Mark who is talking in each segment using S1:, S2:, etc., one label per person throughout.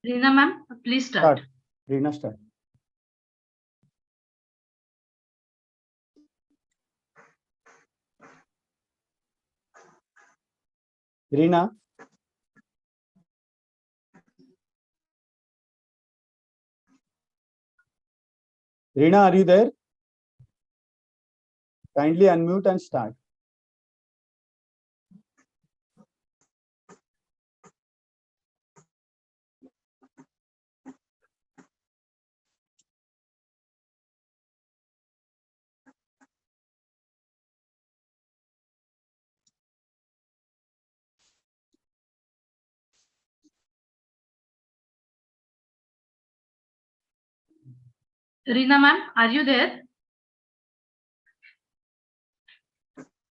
S1: Reena ma'am, please start.
S2: Reena, start. Reena. Reena, are you there? Kindly unmute and start.
S1: Reena ma'am, are you there?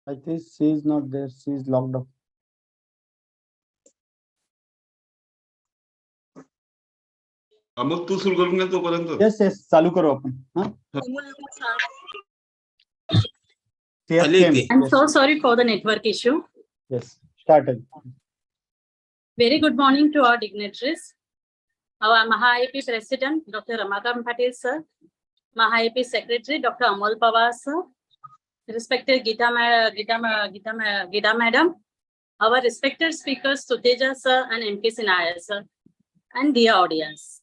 S2: I think she is not there. She is logged off.
S3: मग तू सुरू करून घे तोपर्यंत.
S2: Yes, yes. चालू करू आपण.
S4: I'm so sorry for the network issue.
S2: Yes, started.
S4: Very good morning to our dignitaries. Our Maha-IP President, Dr. P.A.T.H sir. Maha-IP Secretary, Dr. Amol Pawar sir. Respected Gita madam. Our respected speakers, Tuteja sir and M.K.C sir. And dear audience.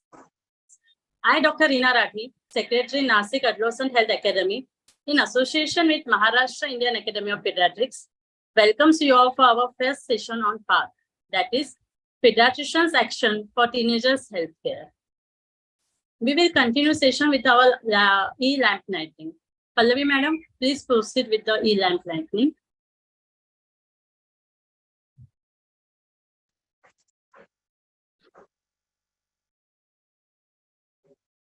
S4: I, Dr. Reena Rathi, Secretary, Nasik Adolescent Health Academy, in association with Maharashtra Indian Academy of Pediatrics, welcomes you all for our first session on P.A.T.H, that is, Pediatrician's Action for Teenagers Healthcare. We will continue session with our e-lamp lighting. Pallavi madam, please proceed with the e-lamp lighting.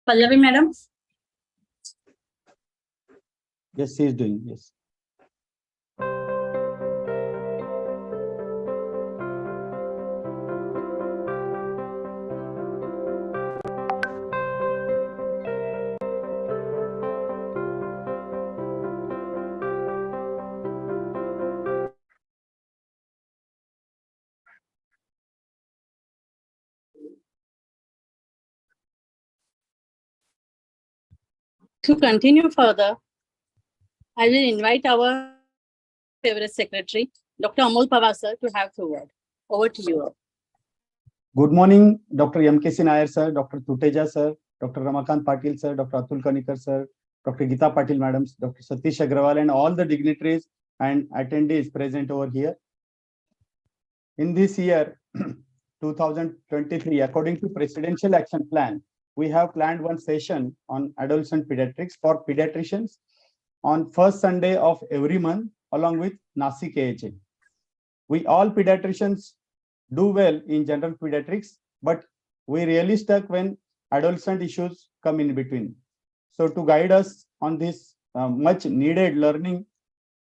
S4: Pallavi madam.
S2: Yes, she is doing. Yes.
S4: To continue further, I will invite our favorite secretary, Dr. Amol Pawar sir, to have the word. Over to you.
S2: Good morning, Dr. M.K.C Nair sir, Dr. Tuteja sir, Dr. P.A.T.H sir, Dr. Atul Kanikar sir, Dr. Gita Patil madam, Dr. Satish Agrawal, and all the dignitaries and attendees present over here. In this year, 2023, according to Presidential Action Plan, we have planned one session on adolescent pediatrics for pediatricians on first Sunday of every month, along with Nasik P.A.T.H. We all pediatricians do well in general pediatrics, but we really stuck when adolescent issues come in between. So to guide us on this much needed learning,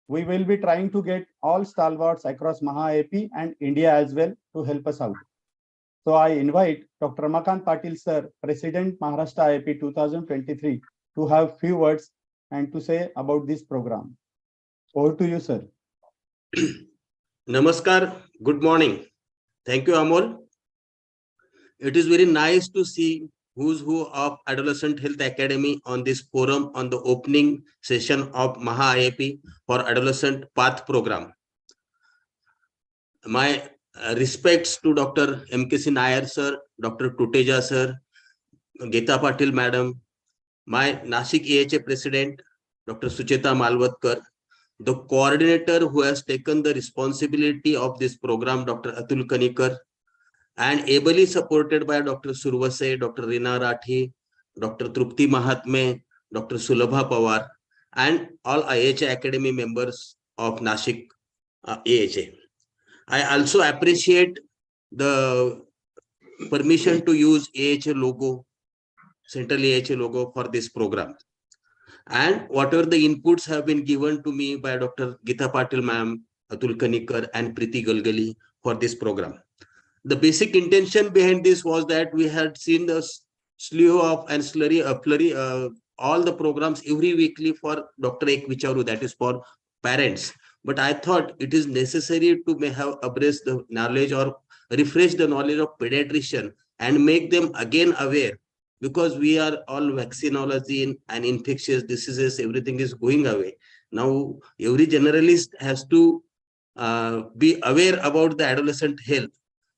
S2: we will be trying to get all stalwarts across Maha-IP and India as well to help us out. So I invite Dr. P.A.T.H sir, President Maharashtra IP 2023, to have few words and to say about this program. Over to you, sir.
S5: Namaskar. Good morning. Thank you, Amol. It is very nice to see who's who of Adolescent Health Academy on this forum on the opening session of Maha-IP for Adolescent P.A.T.H program. My respects to Dr. M.K.C Nair sir, Dr. Tuteja sir, Gita Patil madam, my Nasik P.A.H president, Dr. Sucheta Malvatkar, the coordinator who has taken the responsibility of this program, Dr. Atul Kanikar, and ably supported by Dr. Survase, Dr. Reena Rathi, Dr. Trupti Mahatme, Dr. Sulabha Pawar, and all IH Academy members of Nashik AHA. I also appreciate the permission to use AHA logo, Central AHA logo for this program. And whatever the inputs have been given to me by Dr. Gita Patil ma'am, Atul Kanikar, and Preeti Galgali for this program. The basic intention behind this was that we had seen the slew of and slurry, all the programs every weekly for Dr. Ek Vicharu, that is for parents. But I thought it is necessary to have abreast the knowledge or refresh the knowledge of pediatrician and make them again aware, because we are all vaccinology and infectious diseases, everything is going away. Now, every generalist has to be aware about the adolescent health.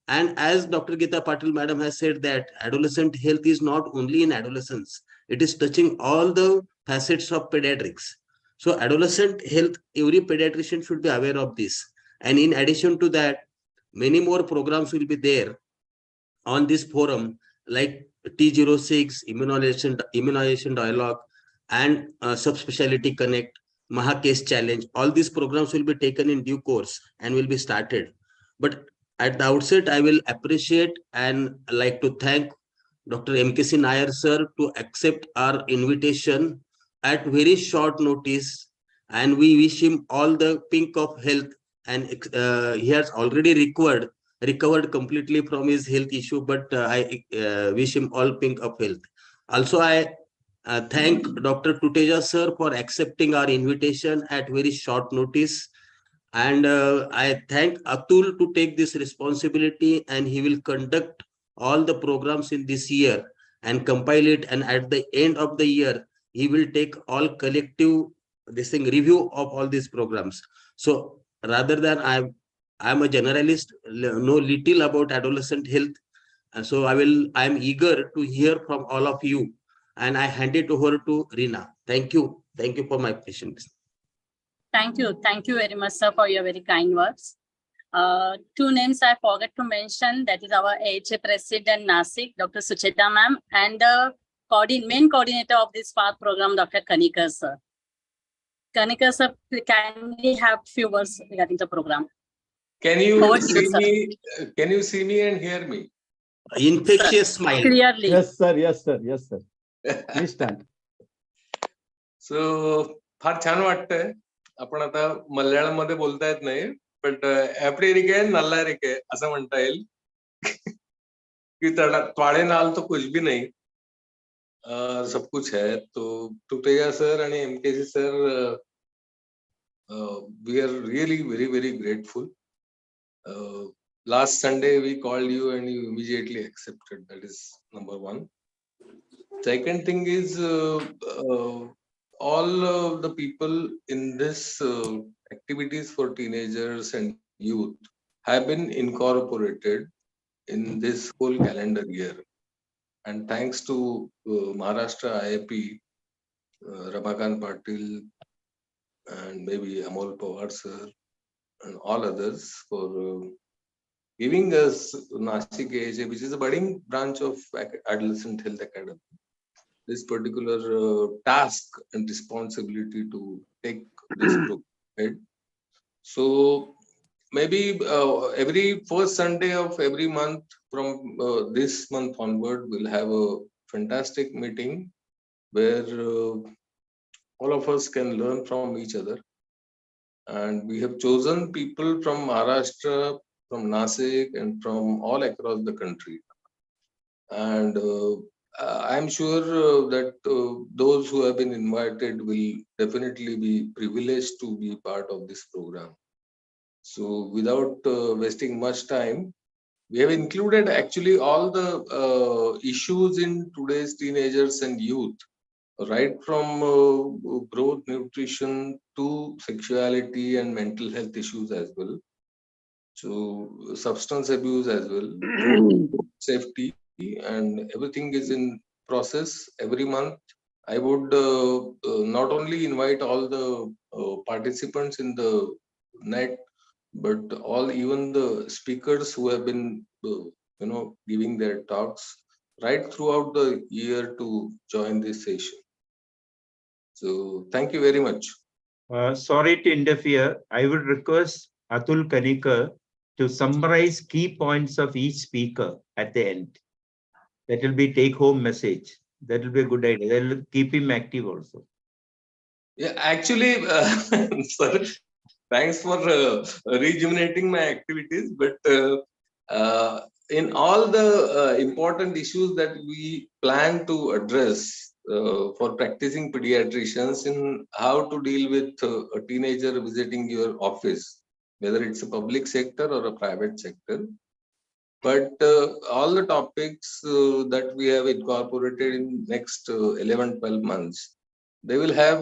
S5: And as Dr. Geeta Patil Madam has said that adolescent health is not only in adolescence, it is touching all the facets of pediatrics. So adolescent health, every pediatrician should be aware of this. And in addition to that, many more programs will be there on this forum, like T06, immunization dialogue, and subspecialty connect, P.A.T.H challenge. All these programs will be taken in due course and will be started. But at the outset, I will appreciate and like to thank Dr. M.K.C. Nair Sir to accept our invitation at very short notice, and we wish him all the pink of health. And he has already recovered completely from his health issue, but I wish him all pink of health. Also, I thank Dr. Tuteja Sir for accepting our invitation at very short notice. And I thank Atul to take this responsibility, and he will conduct all the programs in this year and compile it. And at the end of the year, he will take all collective review of all these programs. So rather than I'm a generalist, know little about adolescent health. And so I'm eager to hear from all of you. And I hand it over to Reena. Thank you. Thank you for my patience.
S4: Thank you. Thank you very much, sir, for your very kind words. Two names I forgot to mention. That is our AHA President Nasik, Dr. Tuteja ma'am, and the main coordinator of this PATH program, Dr. Kanikar sir. Kanikar sir, can we have few words regarding the program?
S6: Can you
S4: Over to you,
S6: see
S4: sir.
S6: me? Can you see me and hear me?
S5: Infectious smile.
S4: Clearly.
S2: Yes, sir. Yes, sir. Yes, sir. Please stand.
S6: So फार छान वाटतंय. आपण आता मल्याळम मध्ये बोलता येत नाही, but एप्रिरिके नल्लारिके असं म्हणता येईल की त्वाळे नाल तो कुछ भी नहीं, सब कुछ है. तो टुटेजा सर आणि MKC sir, we are really very grateful. Last Sunday we called you and you immediately accepted. That is number one. Second thing is all the people in this activities for teenagers and youth have been incorporated in this whole calendar year. And thanks to Maharashtra IAP, Ramakant Patil, and maybe Amol Pawar sir, and all others for giving us Nashik AHA, which is a budding branch of Adolescent Health Academy, this particular task and responsibility to take this program ahead. So maybe every first Sunday of every month from this month onward, we'll have a fantastic meeting where all of us can learn from each other. And we have chosen people from Maharashtra, from Nasik, and from all across the country. And I'm sure that those who have been invited will definitely be privileged to be part of this program. So without wasting much time, we have included actually all the issues in today's teenagers and youth, right from growth, nutrition to sexuality and mental health issues as well. So substance abuse as well, safety, and everything is in process. Every month, I would not only invite all the participants in the net, but even the speakers who have been giving their talks right throughout the year to join this session. So thank you very much.
S7: Sorry to interfere. I would request Atul Kanikar to summarize key points of each speaker at the end. That will be take-home message. That will be a good idea. That will keep him active also.
S6: Yeah, actually, sir, thanks for rejuvenating my activities. But in all the important issues that we plan to address for practicing pediatricians, in how to deal with a teenager visiting your office, whether it's a public sector or a private sector, but all the topics that we have incorporated in next 11-12 months, they will have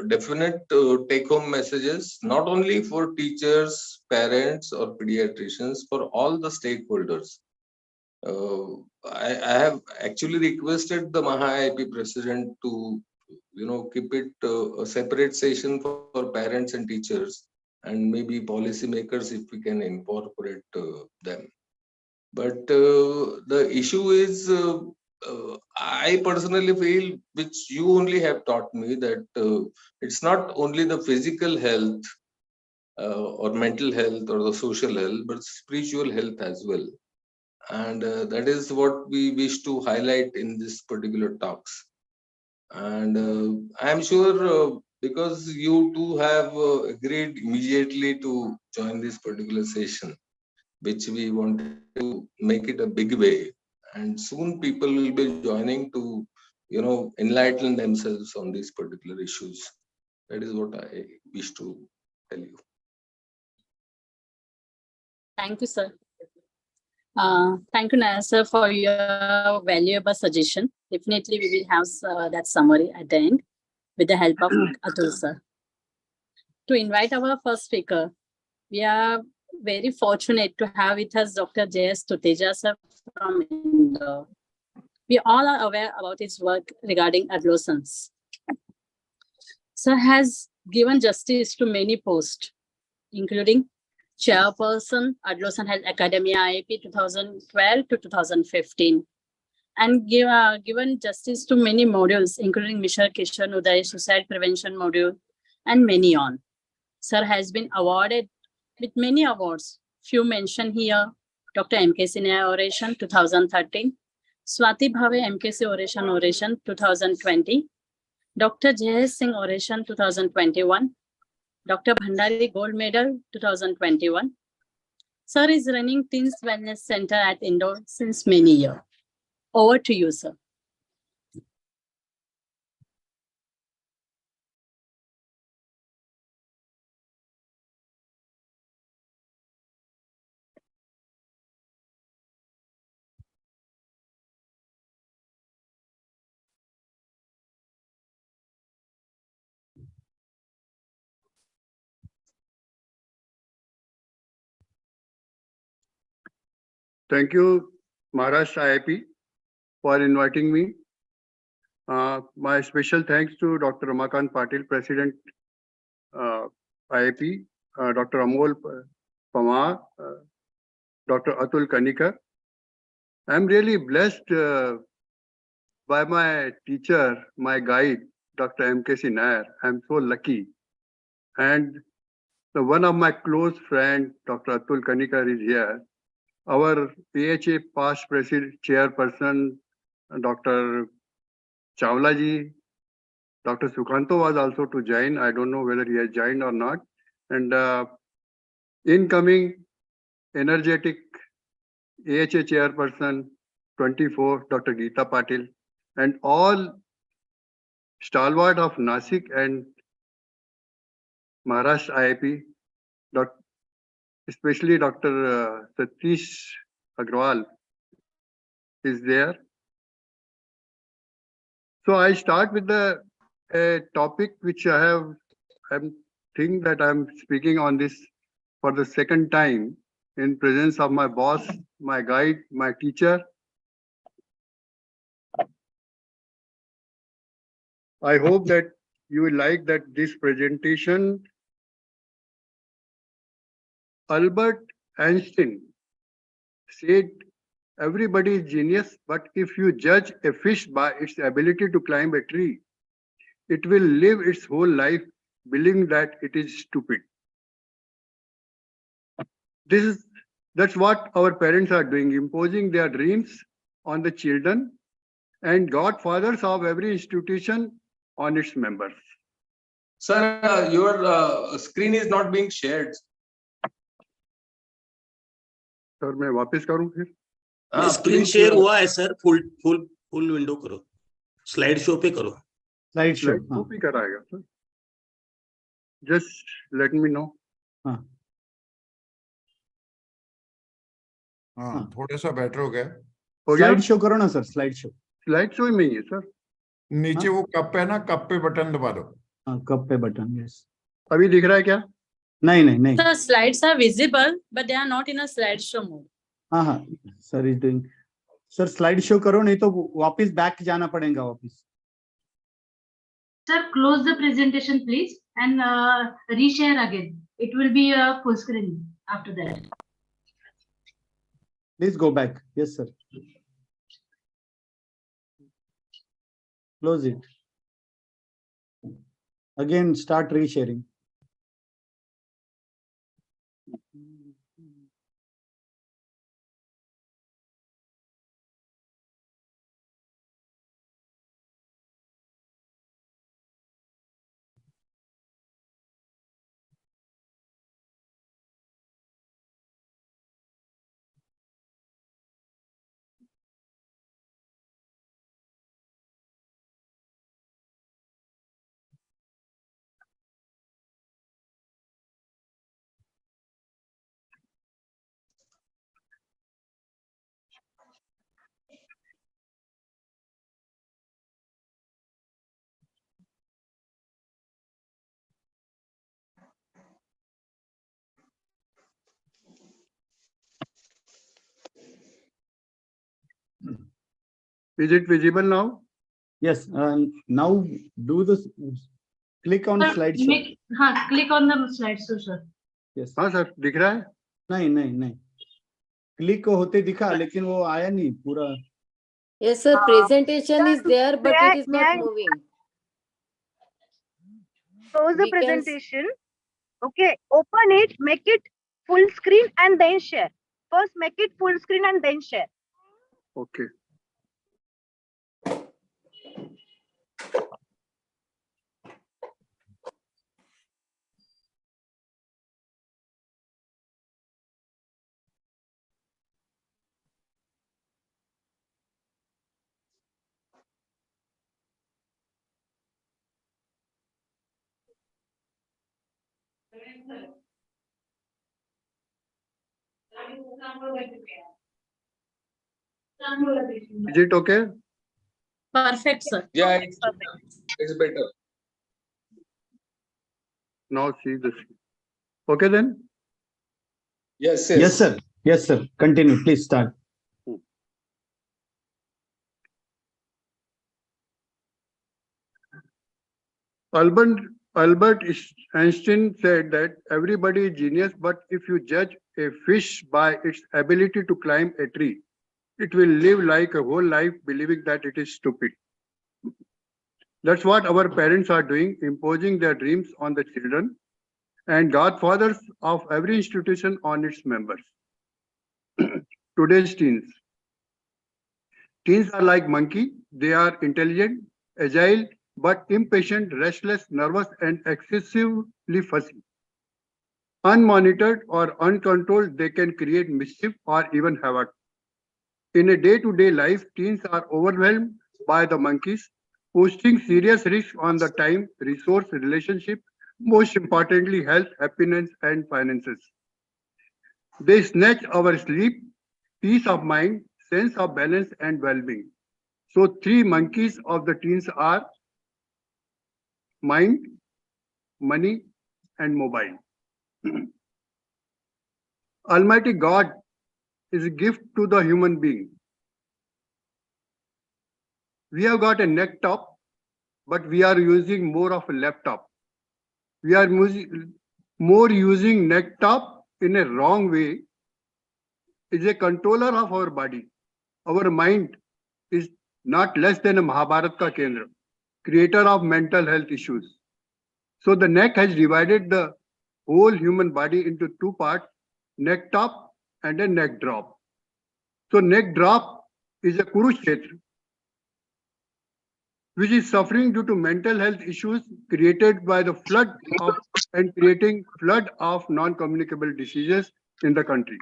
S6: definite take-home messages, not only for teachers, parents, or pediatricians, for all the stakeholders. I have actually requested the Maha-IP president to, keep it a separate session for parents and teachers, and maybe policymakers if we can incorporate them. But the issue is, I personally feel, which you only have taught me, that it's not only the physical health or mental health or the social health, but spiritual health as well. And that is what we wish to highlight in this particular talks. And I am sure because you two have agreed immediately to join this particular session, which we want to make it a big way, and soon people will be joining to, enlighten themselves on these particular issues. That is what I wish to tell you.
S4: Thank you, sir. Thank you, Nair Sir, for your valuable suggestion. Definitely, we will have that summary at the end with the help of Atul sir. To invite our first speaker, we are very fortunate to have with us Dr. J.S. Tuteja sir from Indore. We all are aware about his work regarding adolescents. Sir has given justice to many posts, including Chairperson, Adolescent Health Academy IAP 2012 to 2015, and given justice to many modules, including Mishra Kishan Uday, Suicide Prevention module, and many on. Sir has been awarded with many awards. Few mentioned here: Dr. M.K.C. Nair Oration 2013, Swati Bhave M.K.C. Oration 2020, Dr. J.S. Singh Oration 2021, Dr. Bhandari Gold Medal 2021. Sir is running Teens Wellness Center at Indore since many years. Over to you, sir.
S8: Thank you, Maharashtra IIP, for inviting me. My special thanks to Dr. Ramakant Patil, President IIP, Dr. Amol Pamar, Dr. Atul Kanikar. I'm really blessed by my teacher, my guide, Dr. M.K.C. Nair. I'm so lucky. And one of my close friends, Dr. Atul Kanikar, is here. Our P.A.T.H past president, chairperson, Dr. Chawla ji, Dr. Sukhanto was also to join. I don't know whether he has joined or not. And incoming energetic AHA chairperson 24, Dr. Geeta Patil, and all stalwart of Nasik and Maharashtra IIP, especially Dr. Satish Agrawal is there. So I start with a topic which I'm speaking on this for the second time in presence of my boss, my guide, my teacher. I hope that you will like that this presentation. Albert Einstein said, everybody is genius, but if you judge a fish by its ability to climb a tree, it will live its whole life believing that it is stupid. That's what our parents are doing, imposing their dreams on the children and godfathers of every institution on its members.
S6: Sir, your screen is not being shared.
S8: Sir, मैं वापस करूं फिर?
S5: Screen share हुआ है sir, full window करो, slide show पे करो,
S2: Slide show.
S8: भी कराएगा sir. Just let me know.
S9: हाँ थोड़ा सा बेटर हो गया।
S8: हो गया?
S2: स्लाइड शो करो ना sir, slide show.
S8: Slide show में ही है सर।
S9: नीचे वो कप है ना, कप पे बटन दबा दो।
S2: हाँ, कप पे बटन, यस।
S8: अभी दिख रहा है क्या?
S2: नहीं नहीं नहीं,
S4: The slides are visible, but they are not in a slideshow mode.
S2: हाँ हाँ sir is doing. Sir slide show करो, नहीं तो वापस बैक जाना पड़ेगा वापस।
S1: Sir, close the presentation, please, and reshare again. It will be a full screen after that.
S2: Please go back. Yes, sir. Close it. Again, start resharing.
S8: Is it visible now?
S2: Yes. Now do this. Click on
S1: Sir,
S2: slideshow.
S1: click on the slideshow, sir.
S2: Yes.
S8: हाँ sir दिख रहा है?
S2: नहीं नहीं नहीं, click होते दिखा लेकिन वो आया नहीं पूरा।
S10: Yes, sir. Presentation is there, but
S11: may
S10: it is
S11: may
S10: not
S11: I-
S10: moving.
S11: Close the
S10: We can-
S11: presentation. Okay, open it, make it full screen and then share. First make it full screen and then share.
S8: Okay. Is it okay?
S4: Perfect, sir.
S6: Yeah,
S11: Perfect.
S6: it's better.
S8: Now see this. Okay then?
S6: Yes,
S2: Yes, sir. Yes, sir. Continue. Please start.
S8: Albert Einstein said that everybody is genius, but if you judge a fish by its ability to climb a tree, it will live like a whole life believing that it is stupid. That's what our parents are doing, imposing their dreams on the children and godfathers of every institution on its members. Today's teens. Teens are like monkey. They are intelligent, agile, but impatient, restless, nervous, and excessively fussy. Unmonitored or uncontrolled, they can create mischief or even havoc. In a day-to-day life, teens are overwhelmed by the monkeys, posting serious risks on the time, resource, relationship, most importantly, health, happiness, and finances. They snatch our sleep, peace of mind, sense of balance, and well-being. So three monkeys of the teens are mind, money, and mobile. Almighty God is a gift to the human being. We have got a neck top, but we are using more of a laptop. We are using neck top in a wrong way. Is a controller of our body. Our mind is not less than a Mahabharat ka Kendra, creator of mental health issues. So the neck has divided the whole human body into two parts, neck top and a neck drop. So neck drop is a Kurukshetra, which is suffering due to mental health issues created by the flood of and creating flood of non-communicable diseases in the country.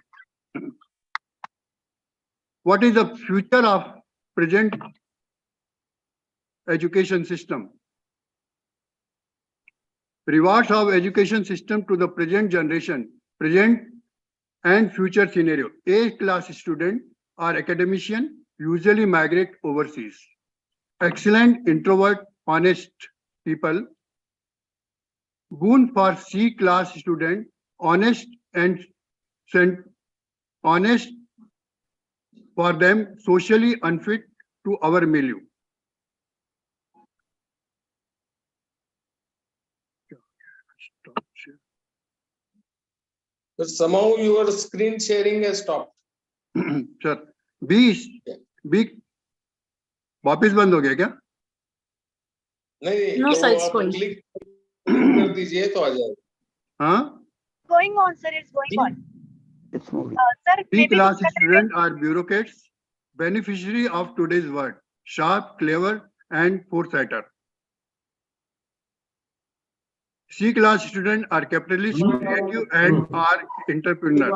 S8: What is the future of present education system? Rewards of education system to the present generation present and future scenario. A-class student or academician usually migrate overseas. Excellent introvert, honest people. Boon for C-class student, honest and honest for them, socially unfit to our milieu.
S6: But somehow your screen sharing has stopped.
S8: Sir, B वापस बंद हो गया क्या?
S6: नहीं,
S4: No,
S6: तो
S4: sir, it's
S6: आप
S4: going.
S6: Click कर दीजिए तो आ जाएगा.
S8: हाँ?
S11: Going on, sir. It's going on.
S2: It's moving.
S11: Sir, maybe
S8: B-class
S11: look at it.
S8: students are bureaucrats, beneficiary of today's word, sharp, clever, and foresighter. C-class students are capitalists, creative, and are entrepreneurs.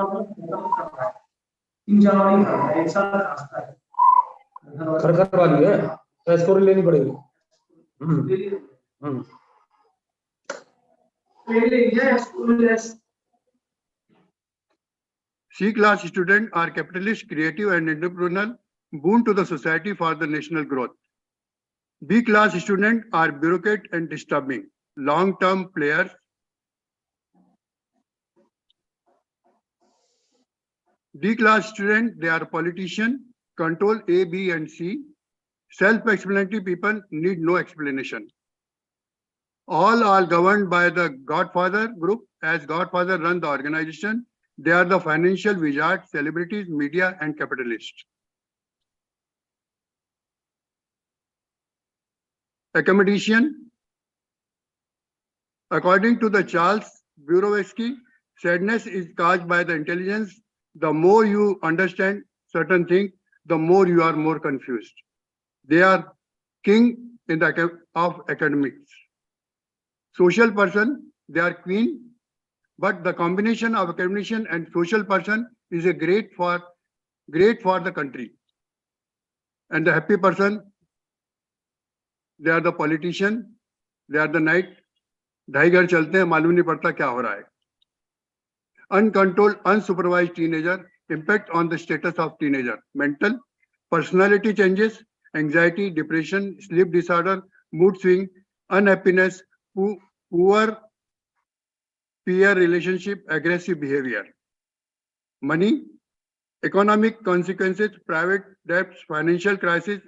S12: वाली है, score लेनी पड़ेगी.
S8: C-class students are capitalist, creative, and entrepreneurial, boon to the society for the national growth. B-class students are bureaucrat and disturbing, long-term players. D-class students, they are politicians, control A, B, and C. Self-explanatory people need no explanation. All are governed by the Godfather group. As Godfather run the organization, they are the financial wizards, celebrities, media, and capitalists. Accommodation. According to the Charles Burovsky, sadness is caused by the intelligence. The more you understand certain things, the more you are more confused. They are king in the of academics. Social person, they are queen, but the combination of academician and social person is a great for the country. And the happy person, they are the politician, they are the knight. ढाई घर चलते हैं, मालूम नहीं पड़ता क्या हो रहा है. Uncontrolled, unsupervised teenager, impact on the status of teenager, mental, personality changes, anxiety, depression, sleep disorder, mood swing, unhappiness, poor peer relationship, aggressive behavior. Money, economic consequences, private debts, financial crisis,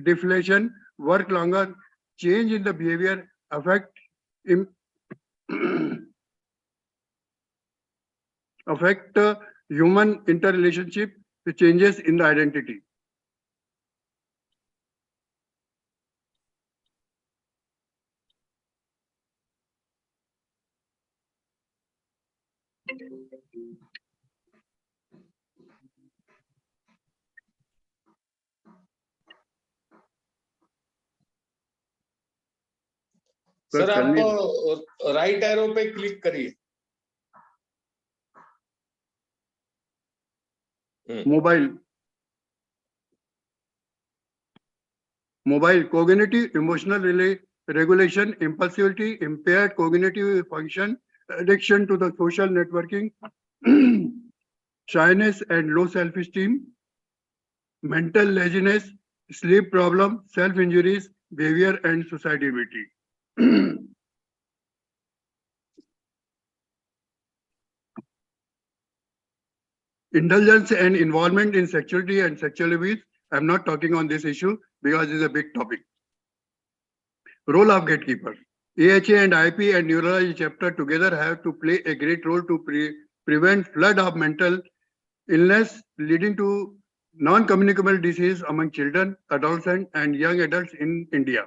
S8: deflation, work longer, change in the behavior, affect human interrelationship, the changes in the identity.
S6: Sir आप right arrow पे click करिए.
S8: Mobile, cognitive, emotional regulation, impulsivity, impaired cognitive function, addiction to the social networking, shyness and low self-esteem, mental laziness, sleep problem, self-injuries, behavior and suicidality. Indulgence and involvement in sexuality and sexual abuse. I'm not talking on this issue because it's a big topic. Role of gatekeeper. AHA and IP and neurology chapter together have to play a great role to prevent flood of mental illness leading to non-communicable disease among children, adolescents, and young adults in India.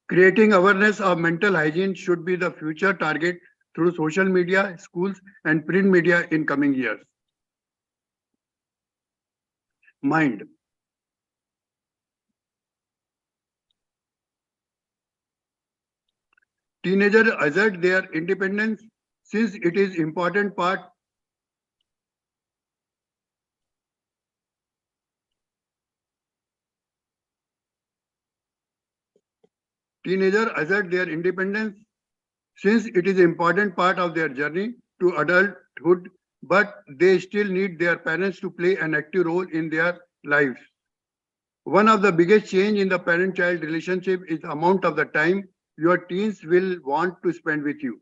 S8: Creating awareness of mental hygiene should be the future target through social media, schools, and print media in coming years. Mind. Teenagers assert their independence since it is important part Teenagers assert their independence since it is an important part of their journey to adulthood adulthood, but they still need their parents to play an active role in their lives. One of the biggest change in the parent-child relationship is the amount of the time your teens will want to spend with you.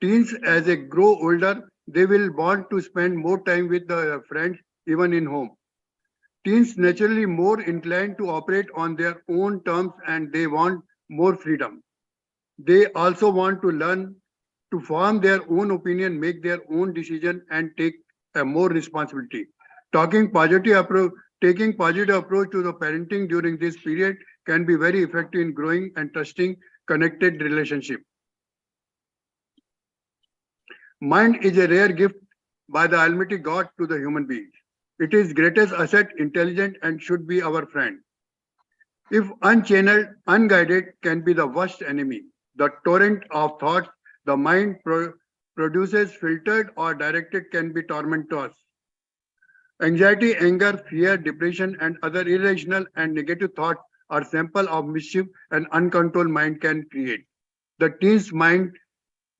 S8: Teens, as they grow older, they will want to spend more time with their friends, even in home. Teens naturally more inclined to operate on their own terms and they want more freedom. They also want to learn to form their own opinion, make their own decision, and take a more responsibility. Taking positive approach to the parenting during this period can be very effective in growing and trusting connected relationship. Mind is a rare gift by the Almighty God to the human being. It is greatest asset, intelligent, and should be our friend. If unchanneled, unguided, can be the worst enemy. The torrent of thoughts the mind produces, filtered or directed, can be torment to us. Anxiety, anger, fear, depression, and other irrational and negative thoughts are sample of mischief an uncontrolled mind can create. The teen's mind,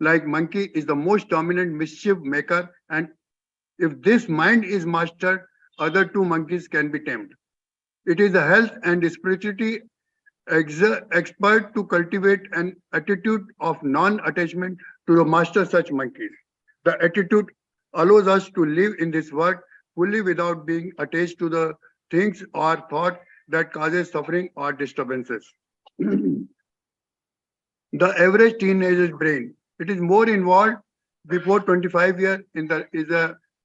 S8: like monkey, is the most dominant mischief maker, and if this mind is mastered, other two monkeys can be tamed. It is the health and spirituality expert to cultivate an attitude of non-attachment to master such monkeys. The attitude allows us to live in this world fully without being attached to the things or thought that causes suffering or disturbances. The average teenager's brain, it is more involved before 25 years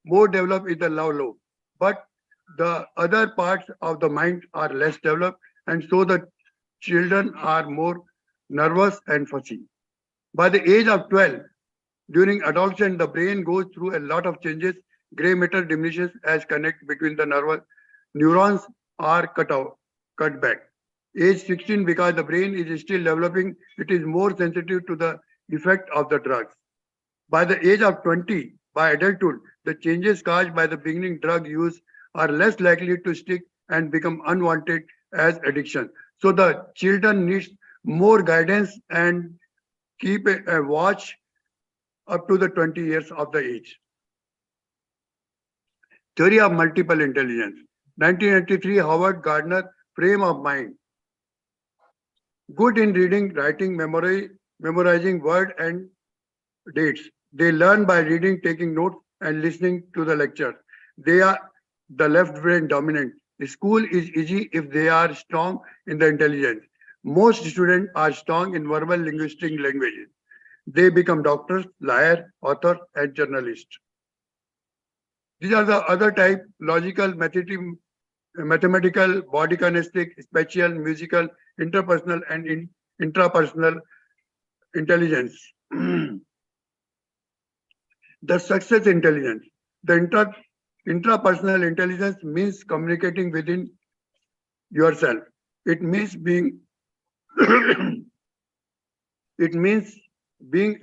S8: more developed in the low, but the other parts of the mind are less developed, and so the children are more nervous and fussy. By the age of 12, during adolescence, the brain goes through a lot of changes. Gray matter diminishes as connect between the neurons are cut back. Age 16, because the brain is still developing, it is more sensitive to the effect of the drugs. By the age of 20, by adulthood, the changes caused by the beginning drug use are less likely to stick and become unwanted as addiction. So the children needs more guidance and keep a watch up to the 20 years of the age. Theory of multiple intelligence. 1993, Howard Gardner, frame of mind. Good in reading, writing, memorizing word and dates. They learn by reading, taking notes, and listening to the lecture. They are the left brain dominant. The school is easy if they are strong in the intelligence. Most students are strong in verbal linguistic languages. They become doctors, lawyers, authors, and journalists. These are the other type: logical, mathematical, body kinesthetic, spatial, musical, interpersonal, and intrapersonal intelligence. The success intelligence. The intrapersonal intelligence means communicating within yourself. It means being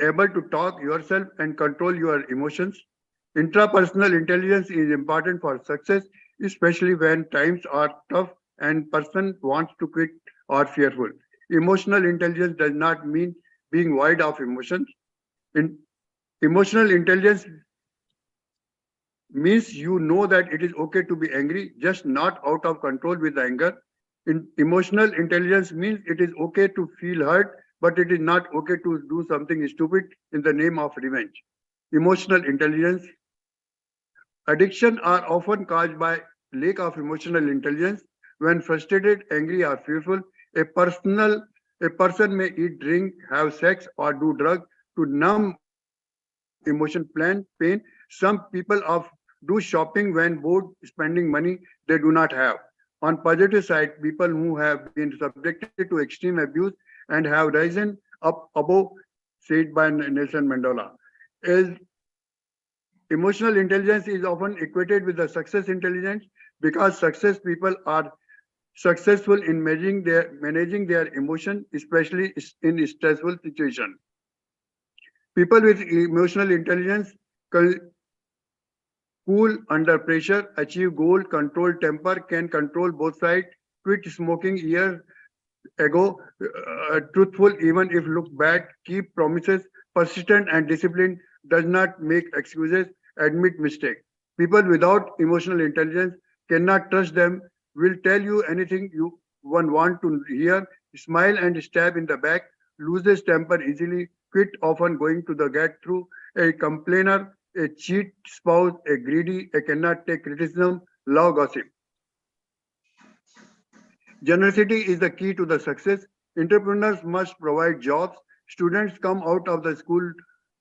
S8: able to talk yourself and control your emotions. Intrapersonal intelligence is important for success, especially when times are tough and person wants to quit or fearful. Emotional intelligence does not mean being void of emotions. Emotional intelligence means you know that it is okay to be angry, just not out of control with anger. Emotional intelligence means it is okay to feel hurt, but it is not okay to do something stupid in the name of revenge. Emotional intelligence. Addiction are often caused by lack of emotional intelligence. When frustrated, angry, or fearful, a person may eat, drink, have sex, or do drugs to numb emotion, pain. Some people do shopping when bored, spending money they do not have. On positive side, people who have been subjected to extreme abuse and have risen up above, said by Nelson Mandela. As emotional intelligence is often equated with the success intelligence because success people are successful in managing their emotion, especially in stressful situations. People with emotional intelligence cool under pressure, achieve goal, control temper, can control both sides, quit smoking years ago, truthful even if look bad, keep promises, persistent and disciplined, does not make excuses, admit mistake. People without emotional intelligence cannot trust them, will tell you anything you one want to hear, smile and stab in the back, loses temper easily, quit often going to the get through, a complainer, a cheat spouse, a greedy, a cannot take criticism, love gossip. Generosity is the key to the success. Entrepreneurs must provide jobs. Students come out of the school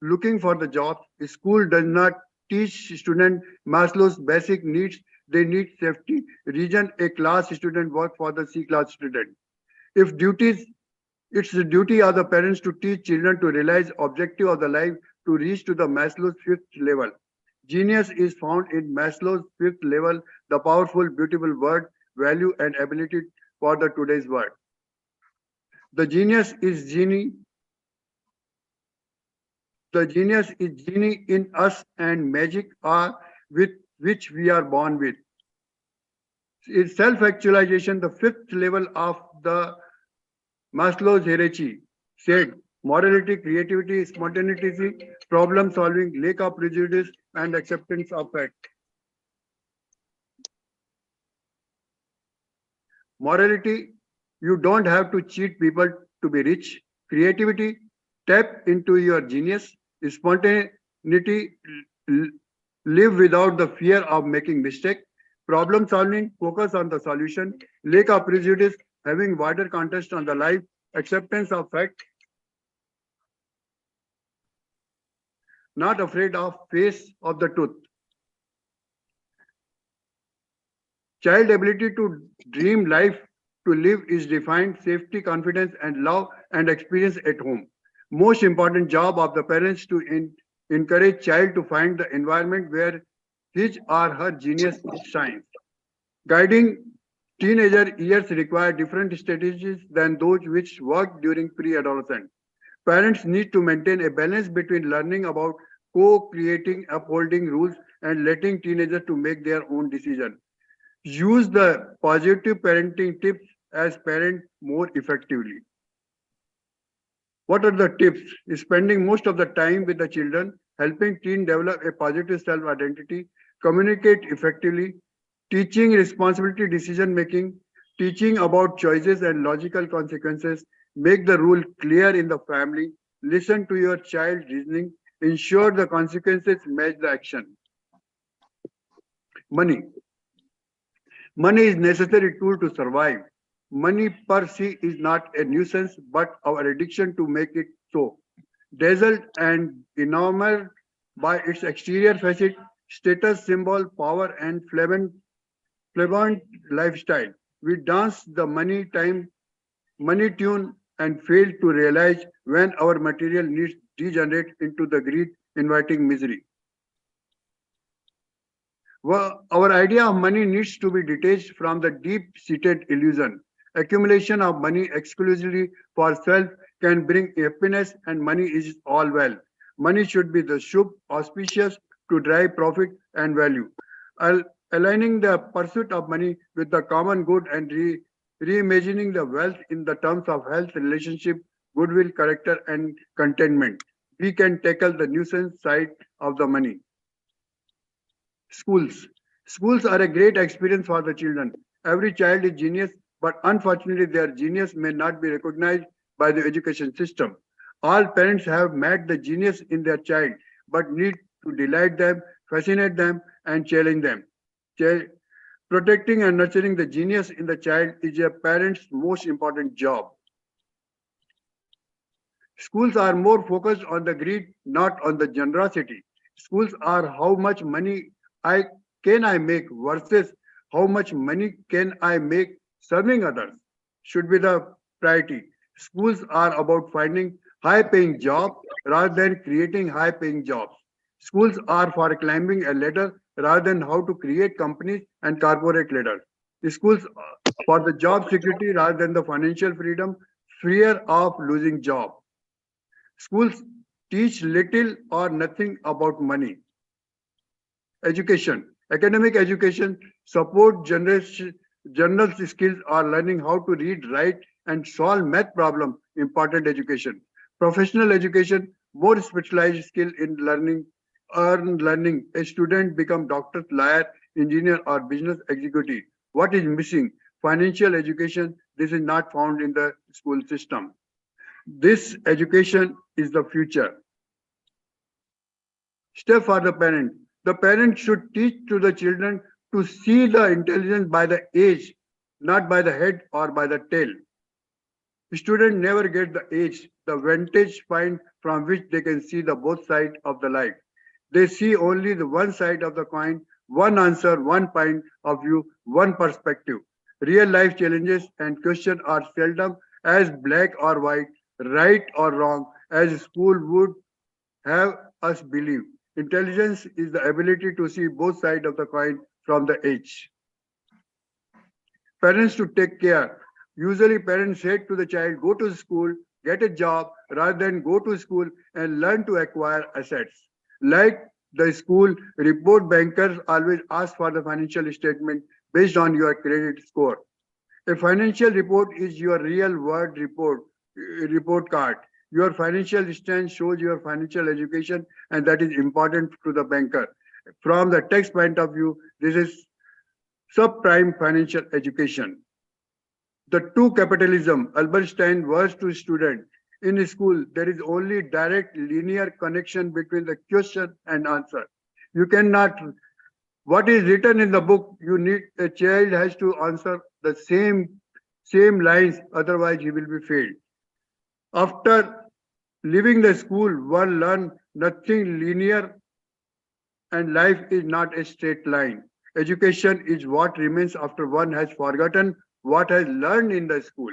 S8: looking for the jobs. School does not teach students Maslow's basic needs. They need safety. Region A class student work for the C class student. If duties, it's the duty of the parents to teach children to realize objective of the life to reach to the Maslow's fifth level. Genius is found in Maslow's fifth level, the powerful, beautiful word, value and ability for the today's world. The genius is genie. The genius is genie in us and magic are with which we are born with. In self-actualization, the fifth level of the Maslow's hierarchy said morality, creativity, spontaneity, problem solving, lack of prejudice, and acceptance of fact. Morality, you don't have to cheat people to be rich. Creativity, tap into your genius. Spontaneity, live without the fear of making mistake. Problem solving, focus on the solution. Lack of prejudice, having wider context on the life. Acceptance of fact, not afraid of face of the truth. Child ability to dream life to live is defined safety, confidence, and love and experience at home. Most important job of the parents to encourage child to find the environment where his or her genius shines. Guiding teenager years require different strategies than those which work during pre-adolescent. Parents need to maintain a balance between learning about co-creating, upholding rules, and letting teenagers to make their own decision. Use the positive parenting tips as parent more effectively. What are the tips? Spending most of the time with the children, helping teen develop a positive self-identity, communicate effectively, teaching responsibility decision making, teaching about choices and logical consequences, make the rule clear in the family, listen to your child reasoning, ensure the consequences match the action. Money. Money is necessary tool to survive. Money per se is not a nuisance, but our addiction to make it so. Dazzled and enamored by its exterior facet, status symbol, power, and flamboyant lifestyle. We dance the money tune and fail to realize when our material needs degenerate into the greed, inviting misery. Well, our idea of money needs to be detached from the deep-seated illusion. Accumulation of money exclusively for self can bring happiness and money is all well. Money should be the shubh, auspicious to drive profit and value. Aligning the pursuit of money with the common good and reimagining the wealth in the terms of health, relationship, goodwill, character, and contentment. We can tackle the nuisance side of the money. Schools. Schools are a great experience for the children. Every child is genius, but unfortunately their genius may not be recognized by the education system. All parents have met the genius in their child, but need to delight them, fascinate them, and challenge them. Protecting and nurturing the genius in the child is a parent's most important job. Schools are more focused on the greed, not on the generosity. Schools are how much money can I make versus how much money can I make serving others should be the priority. Schools are about finding high-paying jobs rather than creating high-paying jobs. Schools are for climbing a ladder rather than how to create companies and corporate ladders. Schools for the job security rather than the financial freedom, fear of losing job. Schools teach little or nothing about money. Education. Academic education support general skills or learning how to read, write, and solve math problems. Important education. Professional education, more specialized skill in learning earn learning. A student become doctor, lawyer, engineer, or business executive. What is missing? Financial education. This is not found in the school system. This education is the future. Step for the parent. The parent should teach to the children to see the intelligence by the age, not by the head or by the tail. Students never get the age, the vantage point from which they can see the both sides of the life. They see only the one side of the coin, one answer, one point of view, one perspective. Real life challenges and questions are seldom as black or white, right or wrong, as school would have us believe. Intelligence is the ability to see both sides of the coin from the edge. Parents to take care. Usually parents say to the child, go to school, get a job, rather than go to school and learn to acquire assets. Like the school report, bankers always ask for the financial statement based on your credit score. A financial report is your real world report card. Your financial strength shows your financial education, and that is important to the banker. From the tax point of view, this is subprime financial education. The two capitalism, Albert Stein words to student. In school, there is only direct linear connection between the question and answer. You cannot, what is written in the book, a child has to answer the same lines, otherwise he will be failed. After leaving the school, one learn nothing linear, and life is not a straight line. Education is what remains after one has forgotten what has learned in the school.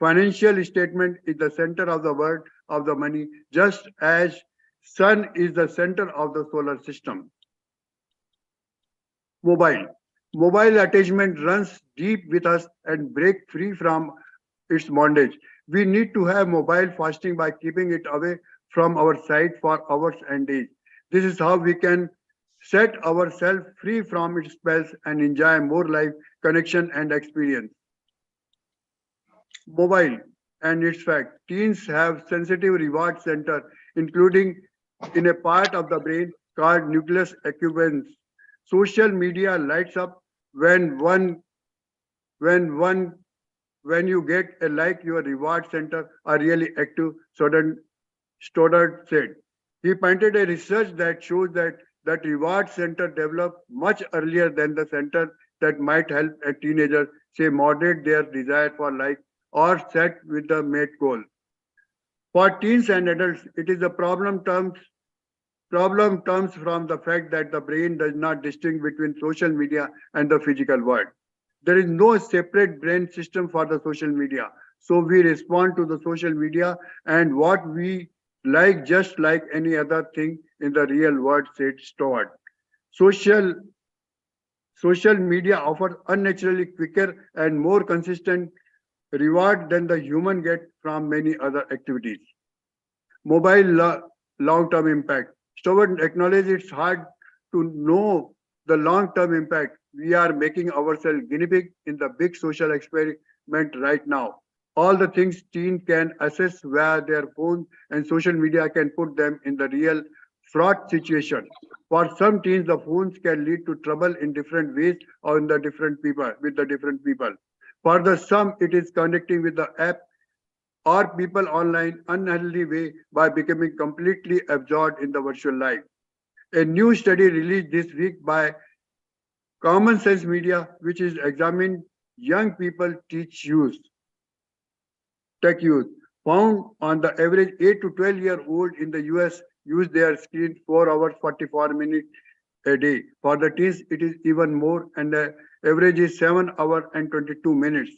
S8: Financial statement is the center of the world of the money, just as sun is the center of the solar system. Mobile attachment runs deep with us and break free from its bondage. We need to have mobile fasting by keeping it away from our sight for hours and days. This is how we can set ourselves free from its spells and enjoy more life, connection, and experience. Mobile and its fact. Teens have sensitive reward center, including in a part of the brain called nucleus accumbens. Social media lights up when you get a like, your reward center are really active, Stoddard said. He pointed a research that shows that reward center develop much earlier than the center that might help a teenager, say, moderate their desire for like or set with the mate goal. For teens and adults, it is a problem terms from the fact that the brain does not distinguish between social media and the physical world. There is no separate brain system for the social media. So we respond to the social media and what we like just like any other thing in the real world, said Stewart. Social media offers unnaturally quicker and more consistent reward than the human get from many other activities. Mobile long-term impact. Stewart acknowledged it's hard to know the long-term impact. We are making ourselves guinea pig in the big social experiment right now. All the things teens can assess via their phone and social media can put them in the real fraught situation. For some teens, the phones can lead to trouble in different ways or in the different people with the different people. For the some, it is connecting with the app or people online unhealthy way by becoming completely absorbed in the virtual life. A new study released this week by Common Sense Media, which is examined young people tech use, found on the average 8 to 12-year-old in the US use their screen 4 hours 44 minutes a day. For the teens, it is even more, and the average is 7 hours and 22 minutes.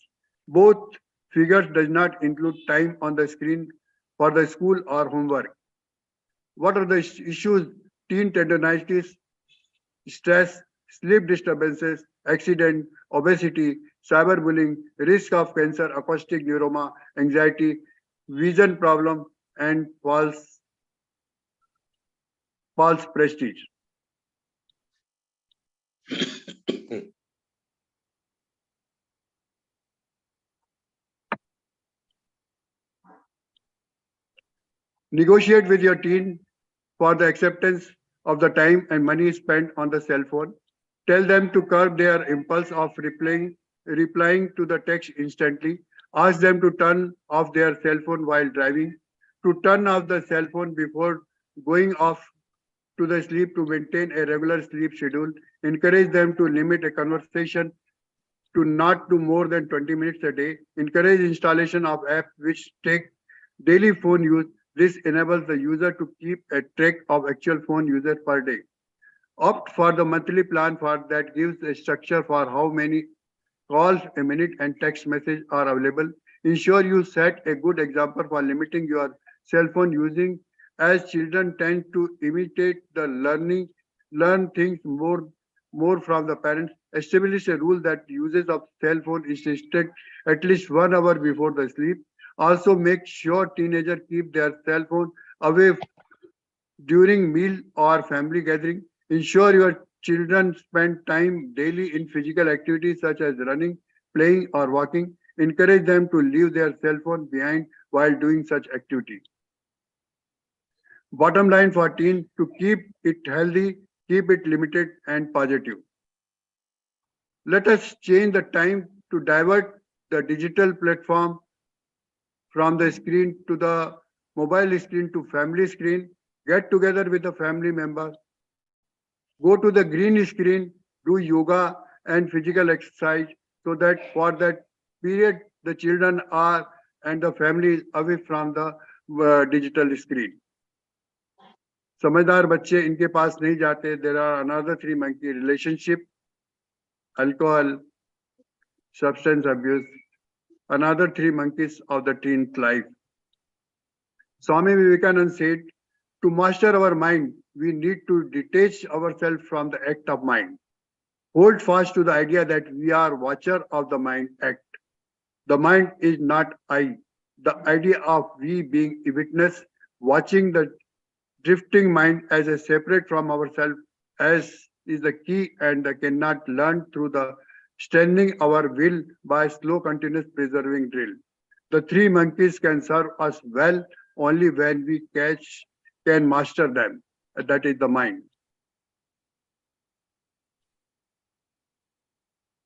S8: Both figures does not include time on the screen for the school or homework. What are the issues? Teen tendinitis, stress, sleep disturbances, accident, obesity, cyberbullying, risk of cancer, acoustic neuroma, anxiety, vision problem, and false prestige. Negotiate with your teen for the acceptance of the time and money spent on the cell phone. Tell them to curb their impulse of replying to the text instantly. Ask them to turn off their cell phone while driving, to turn off the cell phone before going off to the sleep to maintain a regular sleep schedule. Encourage them to limit a conversation to not do more than 20 minutes a day. Encourage installation of apps which take daily phone use. This enables the user to keep a track of actual phone usage per day. Opt for the monthly plan for that gives a structure for how many calls a minute and text message are available. Ensure you set a good example for limiting your cell phone using, as children tend to imitate the learn things more from the parents. Establish a rule that usage of cell phone is restricted at least 1 hour before the sleep. Also make sure teenagers keep their cell phone away during meal or family gathering. Ensure your children spend time daily in physical activities such as running, playing, or walking. Encourage them to leave their cell phone behind while doing such activity. Bottom line for teens, to keep it healthy, keep it limited and positive. Let us change the time to divert the digital platform from the screen to the mobile screen to family screen. Get together with the family members. Go to the green screen, do yoga and physical exercise so that for that period the children are and the family is away from the digital screen. समझदार बच्चे इनके पास नहीं जाते. There are another 3 monkey: relationship, alcohol, substance abuse. Another 3 monkeys of the teen's life. Swami Vivekananda said, to master our mind, we need to detach ourselves from the act of mind. Hold fast to the idea that we are watcher of the mind act. The mind is not I. The idea of we being a witness, watching the drifting mind as a separate from ourselves, as is the key and cannot learn through the strengthening our will by slow continuous preserving drill. The 3 monkeys can serve us well only when we can master them. That is the mind.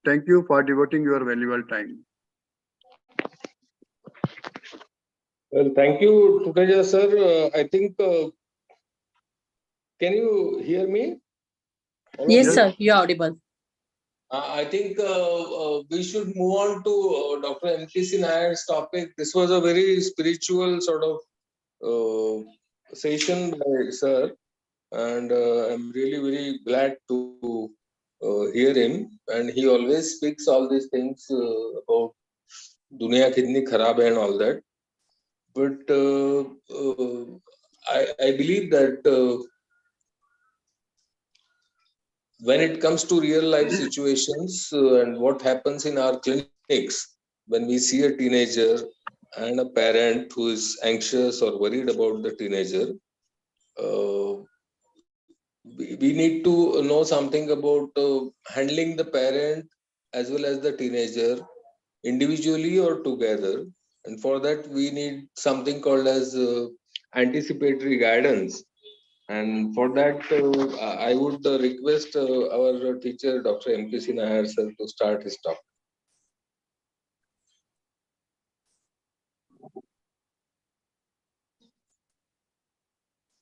S8: Thank you for devoting your valuable time.
S6: Well, thank you, Tuteja sir. I think, can you hear me?
S4: Yes, sir, you're audible.
S6: I think we should move on to Dr. M.K.C. Nair's topic. This was a very spiritual sort of session by sir, and I'm really very glad to hear him. And he always speaks all these things about Dunia kitni kharab hai and all that. But I believe that when it comes to real life situations and what happens in our clinics, when we see a teenager and a parent who is anxious or worried about the teenager, we need to know something about handling the parent as well as the teenager individually or together. And for that, we need something called as anticipatory guidance. And for that, I would request our teacher, Dr. M.K.C. Nair sir, to start his talk.